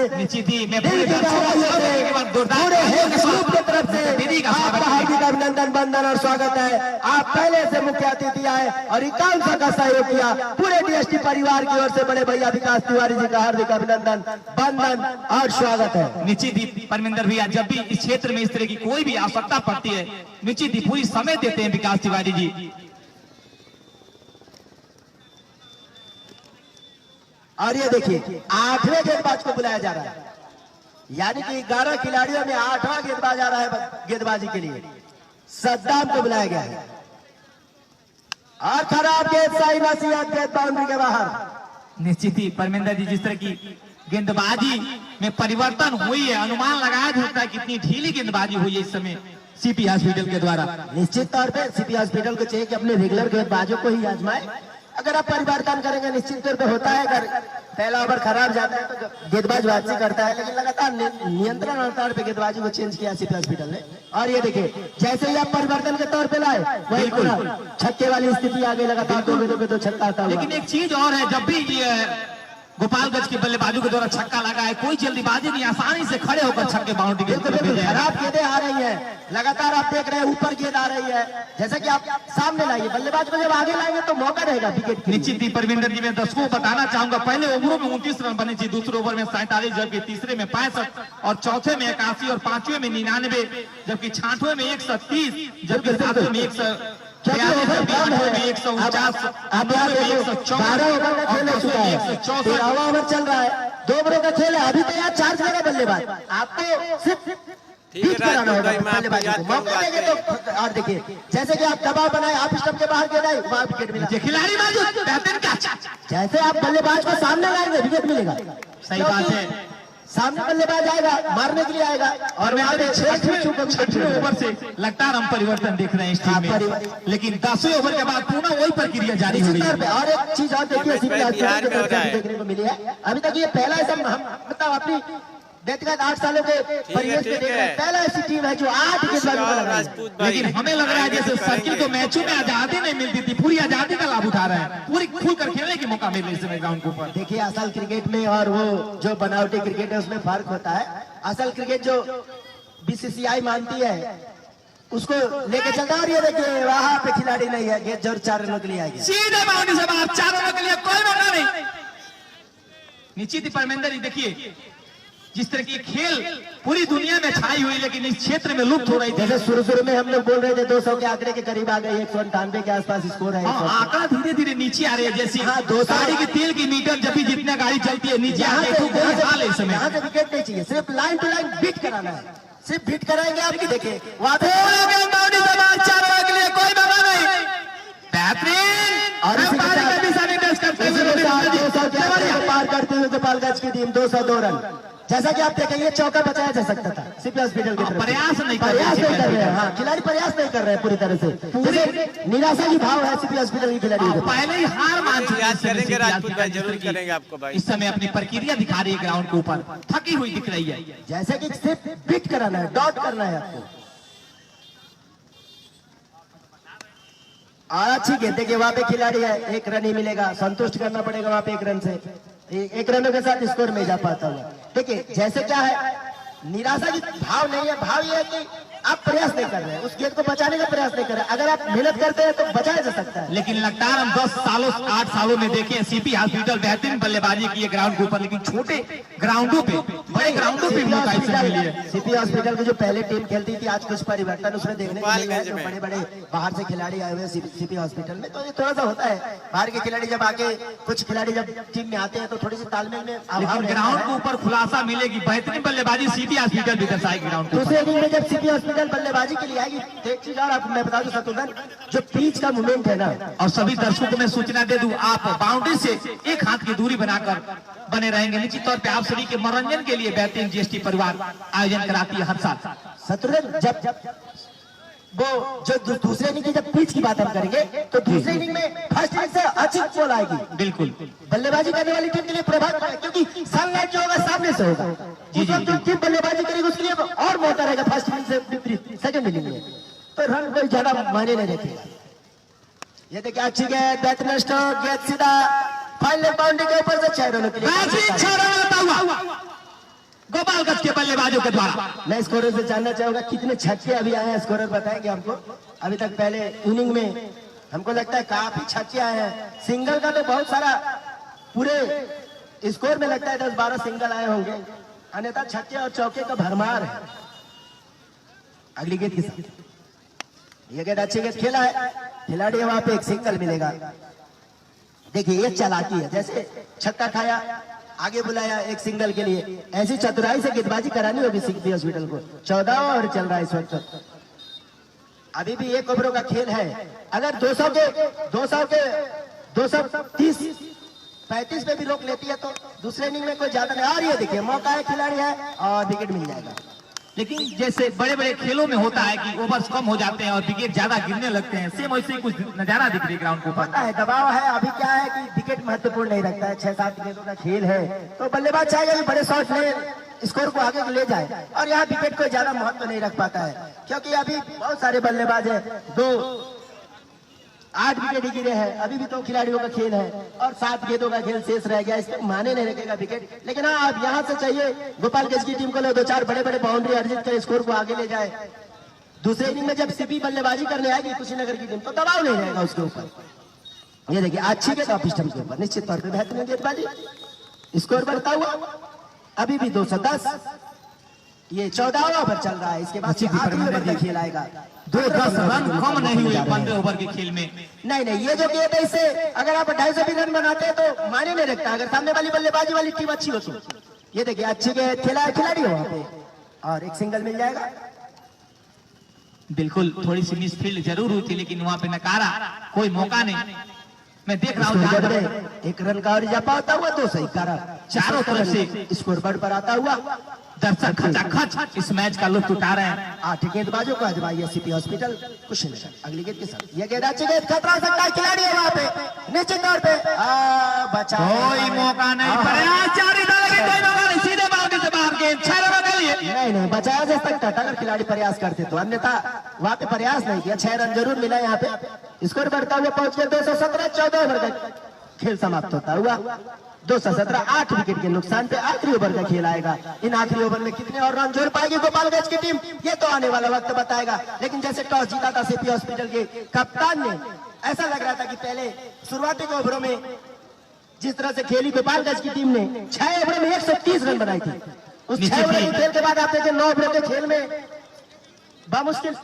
पूरे हेड ग्रुप की तरफ से आपका हार्दिक अभिनंदन, वंदन और स्वागत है। आप पहले से मुख्य अतिथि आए और 5100 का सहयोग किया। पूरे डीएसटी परिवार की ओर से बड़े भैया विकास तिवारी जी का हार्दिक अभिनंदन, वंदन और स्वागत है। निश्चित ही परमिंदर भैया, जब भी इस क्षेत्र में इस तरह की कोई भी आवश्यकता पड़ती है निश्चित ही पूरी समय देते हैं विकास तिवारी जी। और ये देखिए 8वें गेंदबाज को बुलाया जा रहा है, यानी कि 11 खिलाड़ियों में 8वां गेंदबाज आ रहा है गेंदबाजी के लिए। सद्दाम को बुलाया गया है, और खराब गेंद, सही नसीहत, गेंद बाउंड्री के बाहर। निश्चित ही परमेंद्र जी, जिस तरह की गेंदबाजी में परिवर्तन हुई है, अनुमान लगाया जा सकता है कितनी ढीली गेंदबाजी हुई है इस समय सीपी हॉस्पिटल के द्वारा। निश्चित तौर पे सीपी हॉस्पिटल को चाहिए कि अपने रेगुलर गेंदबाजों को ही आजमाए। अगर आप परिवर्तन करेंगे निश्चित तौर पे होता है, अगर पहला ओवर खराब जाता है तो गेंदबाज वापसी करता है, लेकिन लगातार नियंत्रण आधार पे गेंदबाजी को चेंज किया सीपी हॉस्पिटल ने। और ये देखिए जैसे ही आप परिवर्तन के तौर पे लाए वही छक्के वाली स्थिति आ गई, लगातार 2 गेंदों पे 2 छक्का आता हुआ। लेकिन एक चीज और है, जब भी गोपालगंज के बल्लेबाजों के द्वारा छक्का लगा है कोई जल्दीबाजी नहीं, आसानी से खड़े होकर छक्के बाउंड्री के खराब गेंदें आ रही है, लगातार आप देख रहे हैं ऊपर गेंद आ रही है, जैसे कि आप सामने लाइए बल्लेबाज को, जब आगे लाएंगे तो मौका रहेगा विकेट। निश्चित ही परविंदर जी, मैं दर्शकों को बताना चाहूंगा पहले ओवरों में 29 रन बने थे, दूसरे ओवर में 47, जबकि तीसरे में 65 और चौथे में 81 और पांचवें में 99, जबकि छठवें में 130, जबकि सातवें में 149, 13 ओवर चल रहा है, 2 ओवरों का खेल है, अभी तो यहाँ 4 जगह बल्लेबाज, आपको सिर्फ बीट कराना होगा बल्लेबाजों को, मौका देंगे तो। और देखिए जैसे कि आप दबाव बनाए, आप स्टंप के बाहर गिराए, वहां विकेट मिला। खिलाड़ी जैसे आप बल्लेबाज को सामने लाएंगे विकेट मिलेगा। सही बात है, सामने बल्लेबाज आएगा, मारने के लिए आएगा, और वहां पे 6वें ओवर से लगातार हम परिवर्तन देख रहे हैं इस टीम में, लेकिन 10वें ओवर के बाद पुनः वही प्रक्रिया जारी हो रही है। और एक चीज और देखिए देखने को मिली है, अभी तक ये पहला ऐसा हम मतलब अपनी व्यक्तिगत 8 सालों के परिवेश में देख रहे हैं, पहला ऐसी टीम है जो 8 गेंदबाजों को लगा है। लेकिन हमें लग रहा है जैसे सर्किल को मैचों में आजादी नहीं मिलती थी, पूरी आजादी का लाभ उठा रहे हैं, पूरी खुलकर खेलने की मौका मिल रही है इस समय ग्राउंड के ऊपर। देखिए असल क्रिकेट में और वो जो बनावटी क्रिकेट है उसमें फर्क होता है। असल क्रिकेट जो बीसीसीआई मानती है उसको लेके चलता है, और ये देखिए वहां पे खिलाड़ी नहीं है, गेंद जरूर 4 रनों के लिए आएगी, सीधे बाउंड्री से बाहर, 4 रनों के लिए कोई मौका नहीं। निश्चित ही परमेंद्र जी, देखिए जिस तरह की खेल पूरी दुनिया में छाई हुई, लेकिन इस क्षेत्र में लुप्त हो रही थी। जैसे शुरू में हम लोग बोल रहे थे 200 के आंकड़े के करीब आ गए, 198 के आसपास स्कोर है। आंकड़ा धीरे धीरे नीचे आ रही है, जैसे गाड़ी की तेल की मीटर जब भी जितना गाड़ी चलती है नीचे यहाँ से विकेट नहीं चाहिए, सिर्फ लाइन टू लाइन बीट कराना है, सिर्फ बीट कराएंगे आपकी। देखिए वहां 4 रनों के लिए कोई बेहतरीन और इसी के अंपायर साथ- का दिशा निर्देश करते हुए इसी के साथ रविंद्र जी। 200 के आंकड़े को पार करते हुए गोपालगंज की टीम 202 रन। जैसा कि आप देखेंगे चौका बचाया जा सकता था सीपी हॉस्पिटल की तरफ से। प्रयास नहीं कर रहे प्रयास नहीं CP कर रहे हैं। हॉस्पिटल। हाँ, खिलाड़ी प्रयास नहीं कर रहे हैं पूरी तरह से। जैसे निराशा की भाव है सीपी हॉस्पिटल के खिलाड़ियों के पास। पहले ही हार मान चुके हैं याद इस समय करेंगे CP राजपूत भाई, हॉस्पिटल जरूर की करेंगे आपको भाई। इस समय अपनी प्रक्रिया दिखा रही है ग्राउंड के ऊपर, थकी हुई दिख रही है। जैसे कि सिर्फ बीट कराना है, डॉट करना है आपको। और अच्छी गेंद देखिए, वहां पे खिलाड़ी है, एक रन ही मिलेगा, संतुष्ट करना पड़ेगा वहां पे एक रन से। एक रनों के साथ स्कोर में जा पाता हुआ। देखिए जैसे क्या है, निराशा की भाव नहीं है, भाव ये है कि आप प्रयास नहीं कर रहे हैं, उस गेंद को बचाने का प्रयास नहीं कर रहे हैं। अगर आप मेहनत करते हैं तो बचाया जा सकता है। लेकिन लगातार हम 10 सालों 8 सालों में देखे सीपी हॉस्पिटल बेहतरीन बल्लेबाजी की है ग्राउंड के ऊपर, लेकिन छोटे ग्राउंडों पे, बड़े ग्राउंडों पे मौका इससे मिली है। सीपी हॉस्पिटल की जो पहले टीम खेलती थी, आज कुछ परिवर्तन उसमें देखने को मिला है। गोपालगंज जो में। बड़े बड़े बाहर से खिलाड़ी आए हुए हैं सीपी हॉस्पिटल में, तो ये थोड़ा सा होता है। बाहर के खिलाड़ी जब आके, कुछ खिलाड़ी जब टीम में आते हैं तो थोड़ी सी तालमेल में अभाव लेकिन रहता ग्राउंड है। के ऊपर खुलासा मिलेगी, बेहतरीन बल्लेबाजी सीपी हॉस्पिटल भी दर्शाएगी ग्राउंड के ऊपर। दूसरे इनिंग में जब सीपी हॉस्पिटल बल्लेबाजी के लिए आएगी, एक चीज और आपको मैं बता दूं शत्रुघ्न, जो पिच का मूवमेंट है ना, और सभी दर्शकों को मैं सूचना दे दूं, आप बाउंड्री से एक हाथ की दूरी बनाकर बने रहेंगे। निश्चित तौर पे आप सभी के मनोरंजन के लिए बेहतरीन जीएसटी परिवार आयोजन कराती है हर साल। शत्रुघ्न जब वो जो दूसरे इनिंग की जब पिच की बात हम करेंगे, तो दूसरे इनिंग में फर्स्ट इनिंग से अच्छी बॉल आएगी। बिल्कुल बल्लेबाजी करने वाली टीम के लिए प्रभाव है, क्योंकि सनलाइट जो होगा सामने से होगा। उस वक्त जो टीम बल्लेबाजी करेगी उसके लिए और मौका रहेगा फर्स्ट इनिंग से विपरीत सेकंड इनिंग में, तो रन कोई ज्यादा मायने नहीं रखेगा। ये देखिए अच्छी गेंद, बेहतरीन स्ट्रोक, गेंद सीधा फाइनल बाउंड्री के ऊपर से 6 रनों के लिए। बेहतरीन 6 रन आता हुआ गोपालगंज के बल्लेबाजों के द्वारा। मैं स्कोरर से जानना चाहूंगा कितने छक्के अभी आए हैं, स्कोरर बताएंगे हमको। अभी तक पहले इनिंग में हमको लगता है काफी छक्के आए हैं। सिंगल का तो बहुत सारा, पूरे स्कोर में लगता है 10-12 सिंगल आए होंगे, अन्यथा छक्के और चौके का भरमार है। अगली गेंद के साथ ये गेंद अच्छी गेंद खेला है, खिलाड़ी वहां पे एक सिंगल मिलेगा। देखिए ये चालाकी है, जैसे छक्का खाया आगे बुलाया एक सिंगल के लिए, ऐसी चतुराई से गेंदबाजी करानी होगी सीपी हॉस्पिटल को। 14वां ओवर चल रहा है इस वक्त, अभी भी 1 ओवरों का खेल है। अगर 230-35 पे भी रोक लेती है तो दूसरे इनिंग में कोई ज्यादा नहीं। और ये देखिए मौका है, खिलाड़ी है और विकेट मिल जाएगा। लेकिन जैसे बड़े बड़े खेलों में होता है कि ओवर्स कम हो जाते हैं और विकेट ज्यादा गिरने लगते हैं, सेम वैसे ही कुछ नजारा दिख रही है ग्राउंड के ऊपर। पता है दबाव है, अभी क्या है कि विकेट महत्वपूर्ण नहीं रखता है, 6-7 गेंदों का खेल है, तो बल्लेबाज चाहेगा कि बड़े शॉट ले, स्कोर को आगे ले जाए, और यहाँ विकेट को ज्यादा महत्व नहीं रख पाता है, क्योंकि अभी बहुत सारे बल्लेबाज हैं। 8 विकेट ही गिरे हैं, अभी भी 2 खिलाड़ियों का खेल है और 7 गेंदों का खेल शेष रह गया, इसमें माने नहीं रखेगा विकेट। लेकिन हाँ, अब यहाँ से चाहिए गोपालगंज की टीम को 2-4 बड़े बड़े बाउंड्री अर्जित कर स्कोर को आगे ले जाए। दूसरे इनिंग में जब सीपी बल्लेबाजी करने आएगी कुशीनगर की टीम, तो दबाव नहीं रहेगा उसके ऊपर। ये देखिए अच्छी गेंद ऑफ स्टंप के ऊपर, निश्चित तौर पर बेहतरीन गेंदबाजी, स्कोर बढ़ता हुआ अभी भी 210। ये 14वां ओवर चल रहा है, इसके बाद आखिरी ओवर का खेल आएगा। 2-10 रन कम नहीं हुए 15 ओवर के खेल में। नहीं, ये जो गेंद है इससे अगर आप 250 भी रन बनाते हैं तो मायने नहीं रखता, अगर सामने वाली बल्लेबाजी वाली टीम अच्छी हो तो। ये देखिए अच्छी गेंद खेला है, खिलाड़ी हो वहां पे और एक सिंगल मिल जाएगा। बिल्कुल थोड़ी सी मिसफील्ड जरूर हुई थी, लेकिन वहां पे नकारा, कोई मौका नहीं। मैं देख रहा हूँ स्कोर बोर्ड में 1 रन का और इजाफा होता हुआ, 2 सही कारण चारों तरफ से स्कोर बोर्ड पर आता हुआ। दर्शक खचाखच इस मैच का लुत्फ उठा रहे हैं। 8 गेंदबाजों को आजमाइए सीपी हॉस्पिटल कुशीनगर। अगली गेंद के साथ ये गेंद अच्छी गेंद, खतरा हो सकता है, खिलाड़ी है वहां पे निश्चित तौर पे बचा, कोई मौका नहीं, प्रयास जारी था लेकिन कोई मौका नहीं, सीधे बाउंड्री से बाहर गेंद 6 रनों के लिए। नहीं बचाया जा सकता था अगर खिलाड़ी प्रयास करते तो, अन्यथा वहां पे प्रयास नहीं किया। 6 रन जरूर मिला यहाँ पे, स्कोर बढ़ता हुआ पहुंच गया 217। 14 ओवर का खेल समाप्त होता हुआ 217, 8 विकेट के नुकसान पे आखिरी ओवर का खेल आएगा। इन आखिरी ओवर में कितने और रन जोड़ पाएगी गोपालगंज की टीम, ये तो आने वाला वक्त बताएगा। लेकिन जैसे टॉस जीता था सीपी हॉस्पिटल के कप्तान ने, ऐसा लग रहा था कि पहले शुरुआती के ओवरों में जिस तरह से खेली गोपालगंज की टीम ने, 6 ओवर में 130 रन बनाई थी। उस 6 ओवर के खेल के बाद आप देखें 9 ओवरों के खेल में बामुश्किल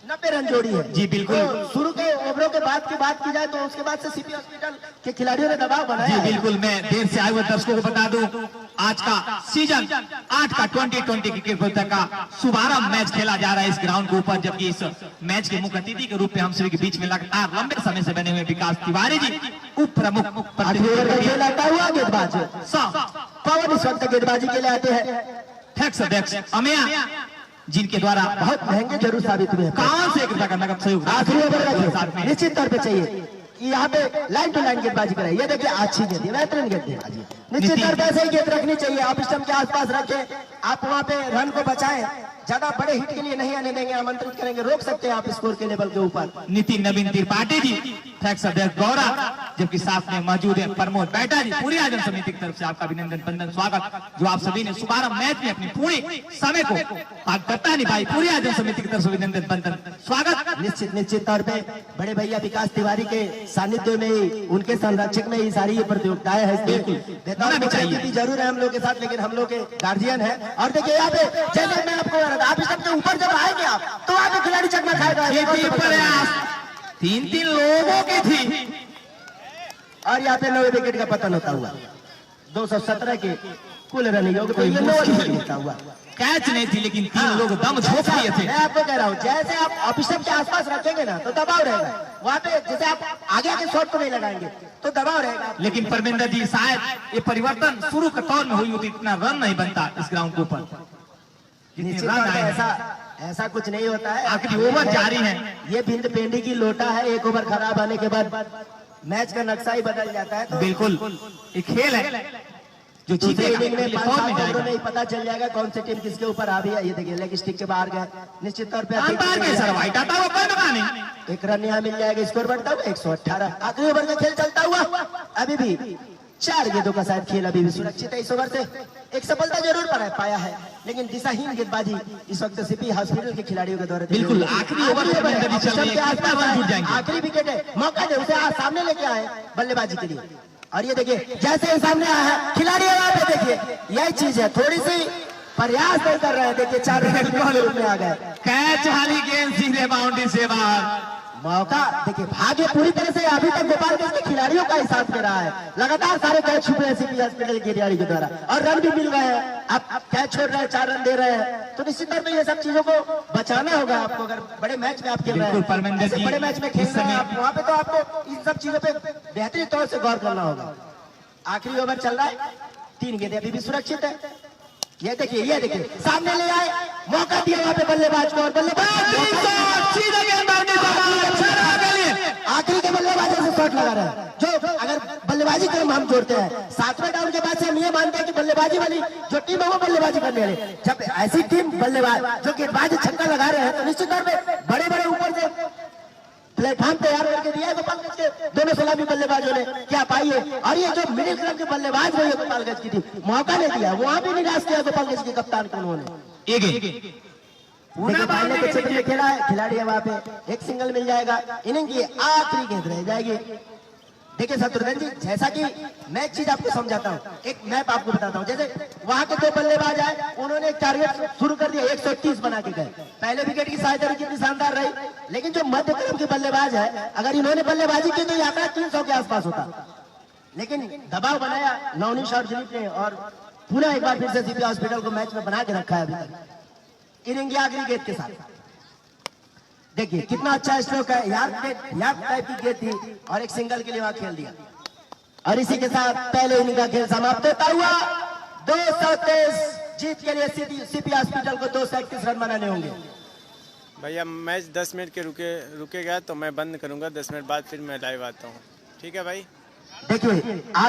90 रन जोड़ी है। जी बिल्कुल, तो शुरू के ओवरों के बाद की बात की जाए तो उसके बाद से सीपी हॉस्पिटल के खिलाड़ियों ने दबाव बनाया। जी बिल्कुल, मैं देर से आए हुए दर्शकों को बता दूं, आज का सीजन 8 का 2020 क्रिकेट प्रतियोगिता का शुभारंभ मैच खेला जा रहा है इस ग्राउंड के ऊपर, जबकि इस मैच के मुख्य अतिथि के रूप में हम सभी के बीच में लगातार लंबे समय से बने हुए विकास तिवारी जी उप प्रमुख हुआ गेंदबाज पवन इस वक्त गेंदबाजी के लिए आते हैं अध्यक्ष अमिया जिनके द्वारा बहुत महंगे जरूर साबित हुए हैं। कौन से एक रुपया का नगद सहयोग आखिरी ओवर रखिए, निश्चित तौर पे चाहिए कि यहाँ पे लाइन टू लाइन गेंदबाजी कराए। ये देखिए अच्छी गेंद है, बेहतरीन गेंद है, निश्चित तौर पे ऐसे ही गेंद रखनी चाहिए। आप स्टंप के आसपास रखें, आप वहाँ पे रन को बचाएं, ज्यादा बड़े हिट के लिए नहीं आने देंगे, आमंत्रित करेंगे, रोक सकते हैं आप स्कोर के लेवल के ऊपर। नितिन नवीन त्रिपाठी जी, फैक्स अध्यक्ष गौरा, जबकि साथ में मौजूद है प्रमोद बैटा जी। पूरी आयोजन समिति की तरफ से आपका अभिनंदन बंदन स्वागत, जो आप सभी ने शुभारंभ मैच में अपनी पूरी समय को पारदर्शिता निभाई। पूरी आयोजन समिति की तरफ से अभिनंदन बंदन स्वागत। निश्चित तौर पे बड़े भैया विकास तिवारी के सानिध्य में ही, उनके संरक्षक में ही सारी ये प्रतियोगिताएं है। जरूर है हम लोग के साथ, लेकिन हम लोग के गार्जियन है। और देखिए यहाँ पे जैसे मैं आपको आप सबके ऊपर जब आएंगे आप, तो वहाँ पे खिलाड़ी चकमा खाएगा। 3-3 लोगों की थी और यहाँ पे 9 विकेट का पतन होता हुआ 217 के कुल रन योग पे ये 9 विकेट होता हुआ। कैच नहीं थी, लेकिन 3 लोग दम झोंक लिए थे। मैं आपको कह रहा हूँ, जैसे आप ऑफिसर के आसपास रखेंगे ना तो दबाव रहेगा वहाँ पे। जैसे आप आगे आके शॉट को नहीं लगाएंगे तो दबाव रहेगा। लेकिन परमिंदर जी, शायद ये परिवर्तन शुरू के तौर में हुई होती, इतना रन नहीं बनता इस ग्राउंड के ऊपर। निश्चित तौर पे ऐसा कुछ नहीं होता है। आखिरी ओवर जारी है। ये भिंड पेंडी की लोटा है, एक ओवर खराब आने के बाद मैच का नक्शा ही बदल जाता है। तो बिल्कुल एक खेल है जो जीतेगा नहीं पता चल जाएगा कौन सी टीम किसके ऊपर आ रही है। ये देखिए लेग स्टिक के बाहर गए, निश्चित तौर पे एक रन यहाँ मिल जाएगा। स्कोर बढ़ता हुआ 118। आखिरी ओवर का खेल चलता हुआ अभी भी 4 गेंदों का शायद खेल अभी भी सुरक्षित है। इस ओवर से एक सफलता जरूर पाया है, लेकिन दिशाहीन गेंदबाजी इस वक्त सीपी हॉस्पिटल के खिलाड़ियों के द्वारा। बिल्कुल आखिरी ओवर आखिरी विकेट है, मौका दे उसे सामने लेके आए बल्लेबाजी के लिए। और ये देखिए जैसे ही सामने आया है खिलाड़ी, वहां पे देखिए यही चीज है, थोड़ी सी प्रयास नहीं कर रहे हैं। देखिए 4 रन में आ गए। कैच वाली गेंद सीधे बाउंड्री से बाहर। मौका देखिए भाग्य पूरी तरह से अभी तक गोपालगंज के खिलाड़ियों का ही साथ दे रहा है। लगातार सारे कैच छुप रहे हैं सीपी हॉस्पिटल के खिलाड़ी के द्वारा, और रन भी मिल रहे हैं। अब कैच छोड़ रहे हैं, 4 रन दे रहे हैं, तो निश्चित तौर पर ये सब चीजों को बचाना होगा आपको। अगर बड़े मैच में आप खेल रहे हैं, बड़े मैच में खेल रहे हैं आप, वहाँ पे तो आपको इन सब चीजों पे बेहतरीन तौर से गौर करना होगा। आखिरी ओवर चल रहा है, 3 गेंदें अभी भी सुरक्षित है। ये देखिए सामने ले आए, मौका दिया वहाँ पे बल्लेबाज को, और आखिरी के बल्लेबाज से शॉट लगा रहे हैं। जो अगर बल्लेबाजी क्रम हम जोड़ते हैं 7वें डाउन के बाद से हम ये मानते हैं कि बल्लेबाजी वाली जो टीम है वो बल्लेबाजी करने वाली। जब ऐसी टीम बल्लेबाज जो गेंदबाज छक्का लगा रहे हैं, तो निश्चित तौर पे बड़े ऊपर से प्लेटफॉर्म तैयार करके दिया है गोपालगंज के दोनों सलामी बल्लेबाजों ने। क्या पाइए, और ये जो मिडिल क्लब के बल्लेबाज रहे गोपालगंज की टीम, मौका नहीं दिया, वहां भी निराश किया गोपालगंज के कप्तान को उन्होंने। पहले के क्षेत्र में खेला है खिलाड़ी है, वहां पे एक सिंगल मिल जाएगा। इनिंग की आखिरी गेंद रह जाएगी। देखिए शत्रुघ्न जी, जैसा कि मैं एक चीज आपको समझाता हूँ, एक मैप आपको बताता हूँ। जैसे वहां के 2 बल्लेबाज आए, उन्होंने एक टारगेट शुरू कर दिया, 130 बना के गए। पहले विकेट की सहायता कितनी शानदार रही, लेकिन जो मध्य क्रम के बल्लेबाज है, अगर इन्होंने बल्लेबाजी की तो ये आंकड़ा 300 के आसपास होता। लेकिन दबाव बनाया नवनीश और दिलीप ने, और पुनः एक बार फिर से सीपी हॉस्पिटल को मैच में बना के रखा है अभी तक इनिंग की आखिरी गेंद के साथ। देखिए कितना अच्छा स्ट्रोक है, याद टाइप की गेंद थी, और एक सिंगल के लिए वहां खेल दिया। और इसी के साथ पहले इनिंग का खेल समाप्त होता हुआ 223 जीत के लिए सीपी हॉस्पिटल को 231 रन बनाने होंगे। भैया मैच 10 मिनट के रुकेगा तो मैं बंद करूंगा, 10 मिनट बाद फिर मैं लाइव आता हूँ। ठीक है भाई। देखिए